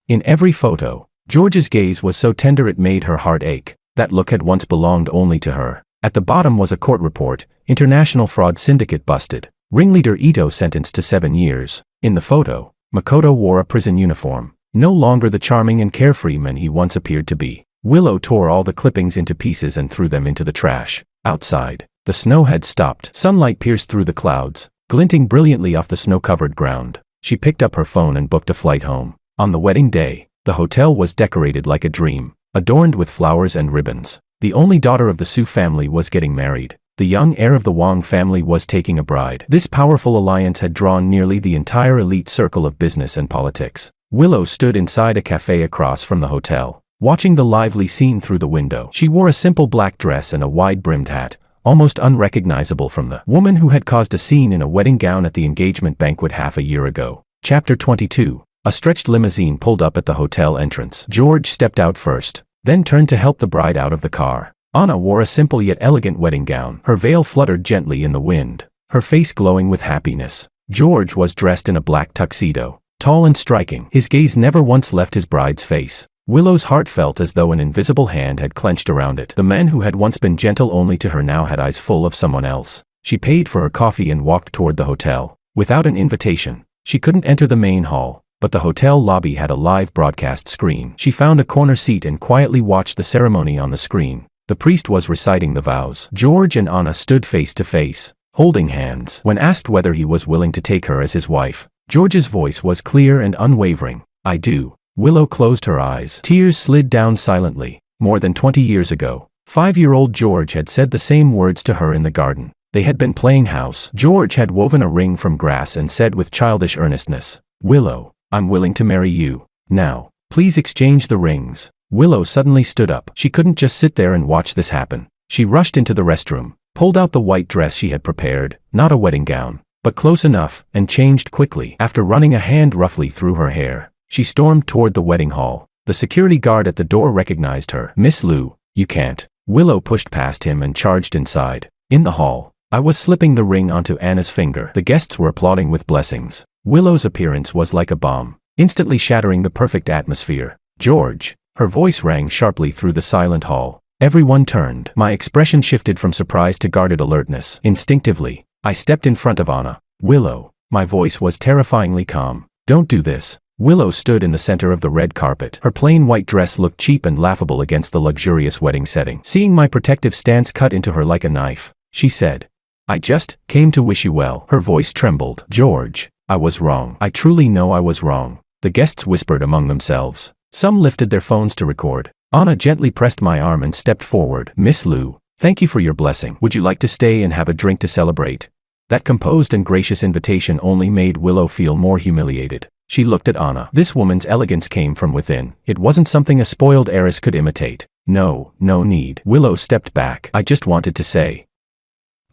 In every photo, George's gaze was so tender it made her heart ache. That look had once belonged only to her, At the bottom was a court report: international fraud syndicate busted. Ringleader Ito sentenced to 7 years. In the photo, Makoto wore a prison uniform, no longer the charming and carefree man he once appeared to be. Willow tore all the clippings into pieces and threw them into the trash. Outside, the snow had stopped. Sunlight pierced through the clouds, glinting brilliantly off the snow-covered ground. She picked up her phone and booked a flight home. On the wedding day, the hotel was decorated like a dream, adorned with flowers and ribbons. The only daughter of the Su family was getting married. The young heir of the Wang family was taking a bride. This powerful alliance had drawn nearly the entire elite circle of business and politics. Willow stood inside a cafe across from the hotel, watching the lively scene through the window. She wore a simple black dress and a wide-brimmed hat, almost unrecognizable from the woman who had caused a scene in a wedding gown at the engagement banquet half a year ago. Chapter 22. A stretched limousine pulled up at the hotel entrance. George stepped out first, then turned to help the bride out of the car. Anna wore a simple yet elegant wedding gown. Her veil fluttered gently in the wind, her face glowing with happiness. George was dressed in a black tuxedo, tall and striking. His gaze never once left his bride's face. Willow's heart felt as though an invisible hand had clenched around it. The man who had once been gentle only to her now had eyes full of someone else. She paid for her coffee and walked toward the hotel. Without an invitation, she couldn't enter the main hall, but the hotel lobby had a live broadcast screen. She found a corner seat and quietly watched the ceremony on the screen. The priest was reciting the vows. George and Anna stood face to face, holding hands. When asked whether he was willing to take her as his wife, George's voice was clear and unwavering. "I do." Willow closed her eyes. Tears slid down silently. More than 20 years ago, 5-year-old George had said the same words to her in the garden. They had been playing house. George had woven a ring from grass and said with childish earnestness, "Willow, I'm willing to marry you. Now, please exchange the rings." Willow suddenly stood up. She couldn't just sit there and watch this happen. She rushed into the restroom, pulled out the white dress she had prepared, not a wedding gown, but close enough, and changed quickly. After running a hand roughly through her hair, she stormed toward the wedding hall. The security guard at the door recognized her. "Miss Liu, you can't." Willow pushed past him and charged inside. In the hall, I was slipping the ring onto Anna's finger. The guests were applauding with blessings. Willow's appearance was like a bomb, instantly shattering the perfect atmosphere. "George." Her voice rang sharply through the silent hall. Everyone turned. My expression shifted from surprise to guarded alertness. Instinctively, I stepped in front of Anna. "Willow." My voice was terrifyingly calm. "Don't do this." Willow stood in the center of the red carpet. Her plain white dress looked cheap and laughable against the luxurious wedding setting. Seeing my protective stance cut into her like a knife, she said, "I just came to wish you well." Her voice trembled. "George, I was wrong. I truly know I was wrong." The guests whispered among themselves. Some lifted their phones to record. Anna gently pressed my arm and stepped forward. "Miss Liu, thank you for your blessing. Would you like to stay and have a drink to celebrate?" That composed and gracious invitation only made Willow feel more humiliated. She looked at Anna. This woman's elegance came from within. It wasn't something a spoiled heiress could imitate. No need. Willow stepped back. "I just wanted to say,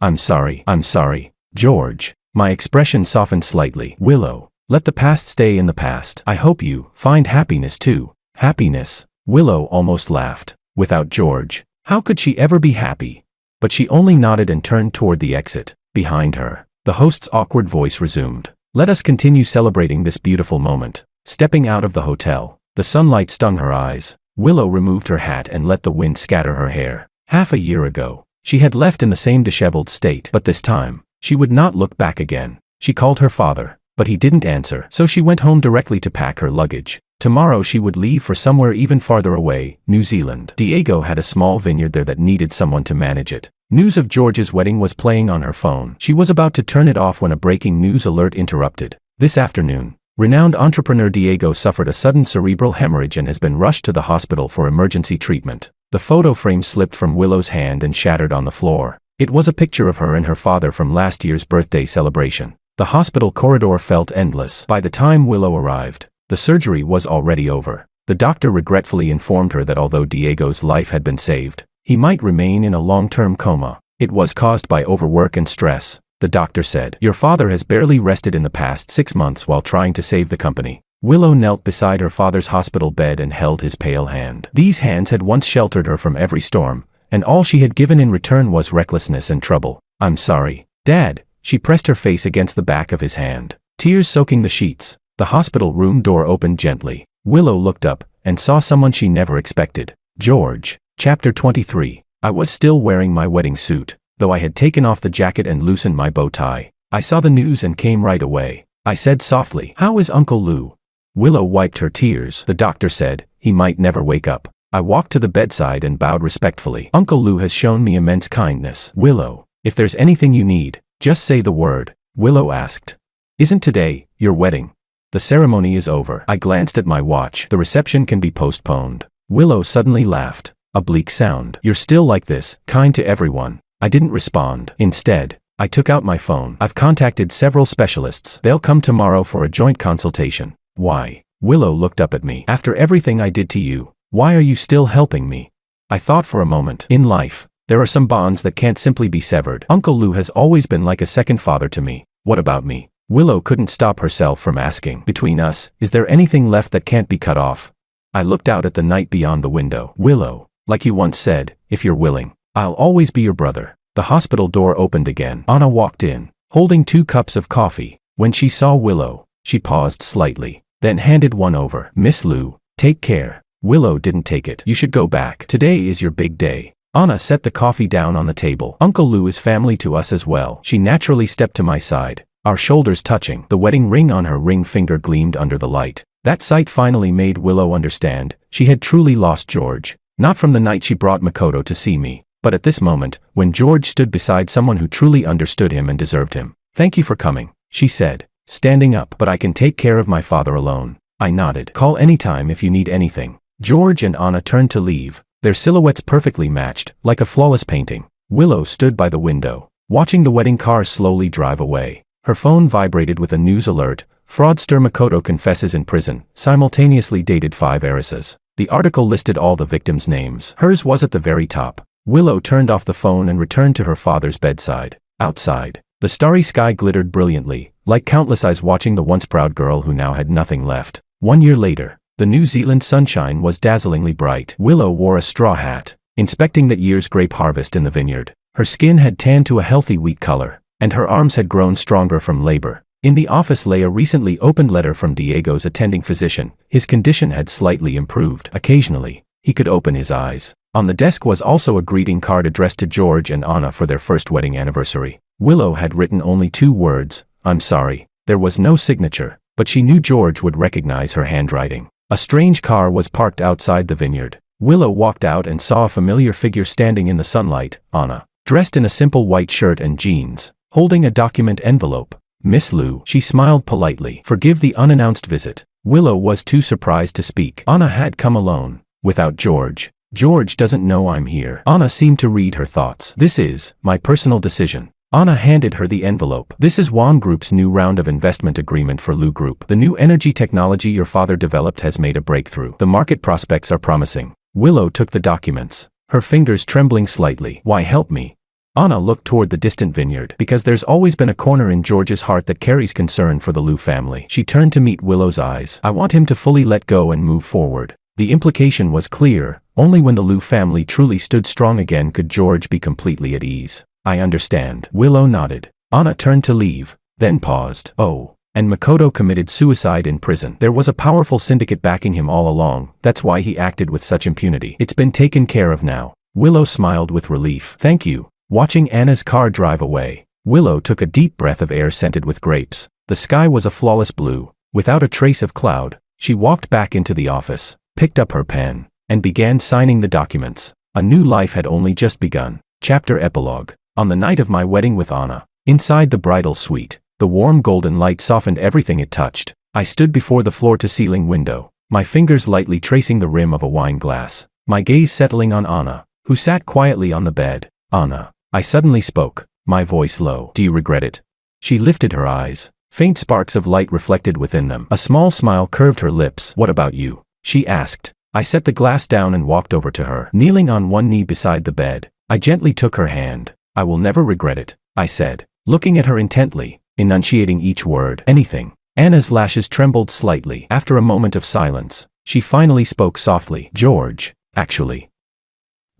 I'm sorry." "I'm sorry, George." My expression softened slightly. "Willow, let the past stay in the past. I hope you find happiness too." "Happiness?" Willow almost laughed. Without George, how could she ever be happy? But she only nodded and turned toward the exit. Behind her, the host's awkward voice resumed. "Let us continue celebrating this beautiful moment." Stepping out of the hotel, the sunlight stung her eyes. Willow removed her hat and let the wind scatter her hair. Half a year ago, she had left in the same disheveled state, but this time, she would not look back again. She called her father, but he didn't answer, so she went home directly to pack her luggage. Tomorrow she would leave for somewhere even farther away, New Zealand. Diego had a small vineyard there that needed someone to manage it. News of George's wedding was playing on her phone. She was about to turn it off when a breaking news alert interrupted. This afternoon, renowned entrepreneur Diego suffered a sudden cerebral hemorrhage and has been rushed to the hospital for emergency treatment. The photo frame slipped from Willow's hand and shattered on the floor. It was a picture of her and her father from last year's birthday celebration. The hospital corridor felt endless. By the time Willow arrived, the surgery was already over. The doctor regretfully informed her that although Diego's life had been saved, he might remain in a long-term coma. It was caused by overwork and stress, the doctor said. "Your father has barely rested in the past 6 months while trying to save the company." Willow knelt beside her father's hospital bed and held his pale hand. These hands had once sheltered her from every storm, and all she had given in return was recklessness and trouble. "I'm sorry, Dad." She pressed her face against the back of his hand, tears soaking the sheets. The hospital room door opened gently. Willow looked up and saw someone she never expected. George. Chapter 23. I was still wearing my wedding suit, though I had taken off the jacket and loosened my bow tie. I saw the news and came right away. I said softly, "How is Uncle Lou?" Willow wiped her tears. "The doctor said he might never wake up." I walked to the bedside and bowed respectfully. "Uncle Lou has shown me immense kindness." "Willow, if there's anything you need, just say the word," Willow asked. "Isn't today your wedding?" "The ceremony is over." I glanced at my watch. "The reception can be postponed." Willow suddenly laughed. A bleak sound. "You're still like this, kind to everyone." I didn't respond. Instead, I took out my phone. "I've contacted several specialists. They'll come tomorrow for a joint consultation." "Why?" Willow looked up at me. "After everything I did to you, why are you still helping me?" I thought for a moment. In life, there are some bonds that can't simply be severed. Uncle Lou has always been like a second father to me. What about me? Willow couldn't stop herself from asking. "Between us, is there anything left that can't be cut off?" I looked out at the night beyond the window. "Willow, like you once said, if you're willing, I'll always be your brother." The hospital door opened again. Anna walked in, holding 2 cups of coffee. When she saw Willow, she paused slightly, then handed one over. "Miss Lou, take care." Willow didn't take it. "You should go back. Today is your big day." Anna set the coffee down on the table. "Uncle Lou is family to us as well." She naturally stepped to my side, our shoulders touching. The wedding ring on her ring finger gleamed under the light. That sight finally made Willow understand. She had truly lost George. Not from the night she brought Makoto to see me, but at this moment, when George stood beside someone who truly understood him and deserved him. "Thank you for coming," she said, standing up. "But I can take care of my father alone." I nodded. "Call anytime if you need anything." George and Anna turned to leave, their silhouettes perfectly matched, like a flawless painting. Willow stood by the window, watching the wedding car slowly drive away. Her phone vibrated with a news alert. "Fraudster Makoto confesses in prison," simultaneously dated 5 heiresses. The article listed all the victims' names. Hers was at the very top. Willow turned off the phone and returned to her father's bedside. Outside, the starry sky glittered brilliantly, like countless eyes watching the once proud girl who now had nothing left. 1 year later, the New Zealand sunshine was dazzlingly bright. Willow wore a straw hat, inspecting that year's grape harvest in the vineyard. Her skin had tanned to a healthy wheat color, and her arms had grown stronger from labor. In the office lay a recently opened letter from Diego's attending physician. His condition had slightly improved. Occasionally, he could open his eyes. On the desk was also a greeting card addressed to George and Anna for their first wedding anniversary. Willow had written only 2 words, "I'm sorry." There was no signature, but she knew George would recognize her handwriting. A strange car was parked outside the vineyard. Willow walked out and saw a familiar figure standing in the sunlight. Anna, dressed in a simple white shirt and jeans, holding a document envelope. "Miss Lou," she smiled politely. "Forgive the unannounced visit." Willow was too surprised to speak. Anna had come alone, without George. "George doesn't know I'm here." Anna seemed to read her thoughts. "This is my personal decision." Anna handed her the envelope. "This is Wan Group's new round of investment agreement for Lu Group. The new energy technology your father developed has made a breakthrough. The market prospects are promising." Willow took the documents, her fingers trembling slightly. "Why help me?" Anna looked toward the distant vineyard. "Because there's always been a corner in George's heart that carries concern for the Lu family." She turned to meet Willow's eyes. "I want him to fully let go and move forward." The implication was clear. Only when the Lu family truly stood strong again could George be completely at ease. "I understand." Willow nodded. Anna turned to leave, then paused. "Oh, and Makoto committed suicide in prison. There was a powerful syndicate backing him all along. That's why he acted with such impunity. It's been taken care of now." Willow smiled with relief. "Thank you." Watching Anna's car drive away, Willow took a deep breath of air scented with grapes. The sky was a flawless blue, without a trace of cloud. She walked back into the office, picked up her pen, and began signing the documents. A new life had only just begun. Chapter Epilogue. On the night of my wedding with Anna, inside the bridal suite, the warm golden light softened everything it touched. I stood before the floor-to-ceiling window, my fingers lightly tracing the rim of a wine glass, my gaze settling on Anna, who sat quietly on the bed. "Anna," I suddenly spoke, my voice low. "Do you regret it?" She lifted her eyes. Faint sparks of light reflected within them. A small smile curved her lips. "What about you?" she asked. I set the glass down and walked over to her. Kneeling on one knee beside the bed, I gently took her hand. "I will never regret it," I said, looking at her intently, enunciating each word. "Anything." Anna's lashes trembled slightly. After a moment of silence, she finally spoke softly. "George, actually,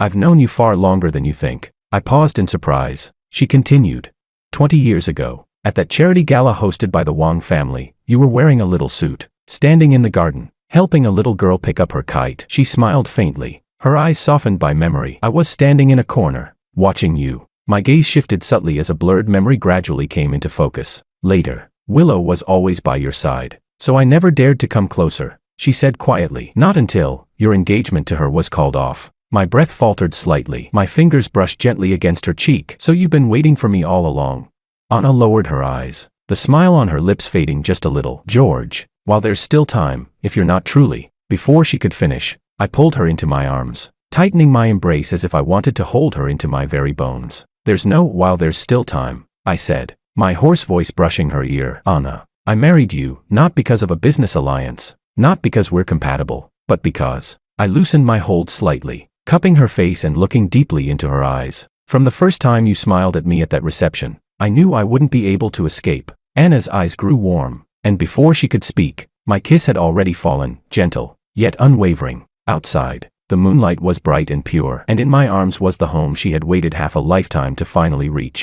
I've known you far longer than you think." I paused in surprise. She continued. 20 years ago, at that charity gala hosted by the Wang family, you were wearing a little suit, standing in the garden, helping a little girl pick up her kite." She smiled faintly, Her eyes softened by memory. I was standing in a corner, watching you. My gaze shifted subtly as a blurred memory gradually came into focus. Later, Willow was always by your side, so I never dared to come closer, she said quietly. Not until your engagement to her was called off. My breath faltered slightly. My fingers brushed gently against her cheek. So you've been waiting for me all along. Anna lowered her eyes, the smile on her lips fading just a little. George, while there's still time, if you're not truly. Before she could finish, I pulled her into my arms, tightening my embrace as if I wanted to hold her into my very bones. There's no while there's still time, I said, my hoarse voice brushing her ear. Anna, I married you, not because of a business alliance, not because we're compatible, but because. I loosened my hold slightly, cupping her face and looking deeply into her eyes. From the first time you smiled at me at that reception, I knew I wouldn't be able to escape. Anna's eyes grew warm, and before she could speak, my kiss had already fallen, gentle, yet unwavering. Outside, the moonlight was bright and pure, and in my arms was the home she had waited half a lifetime to finally reach.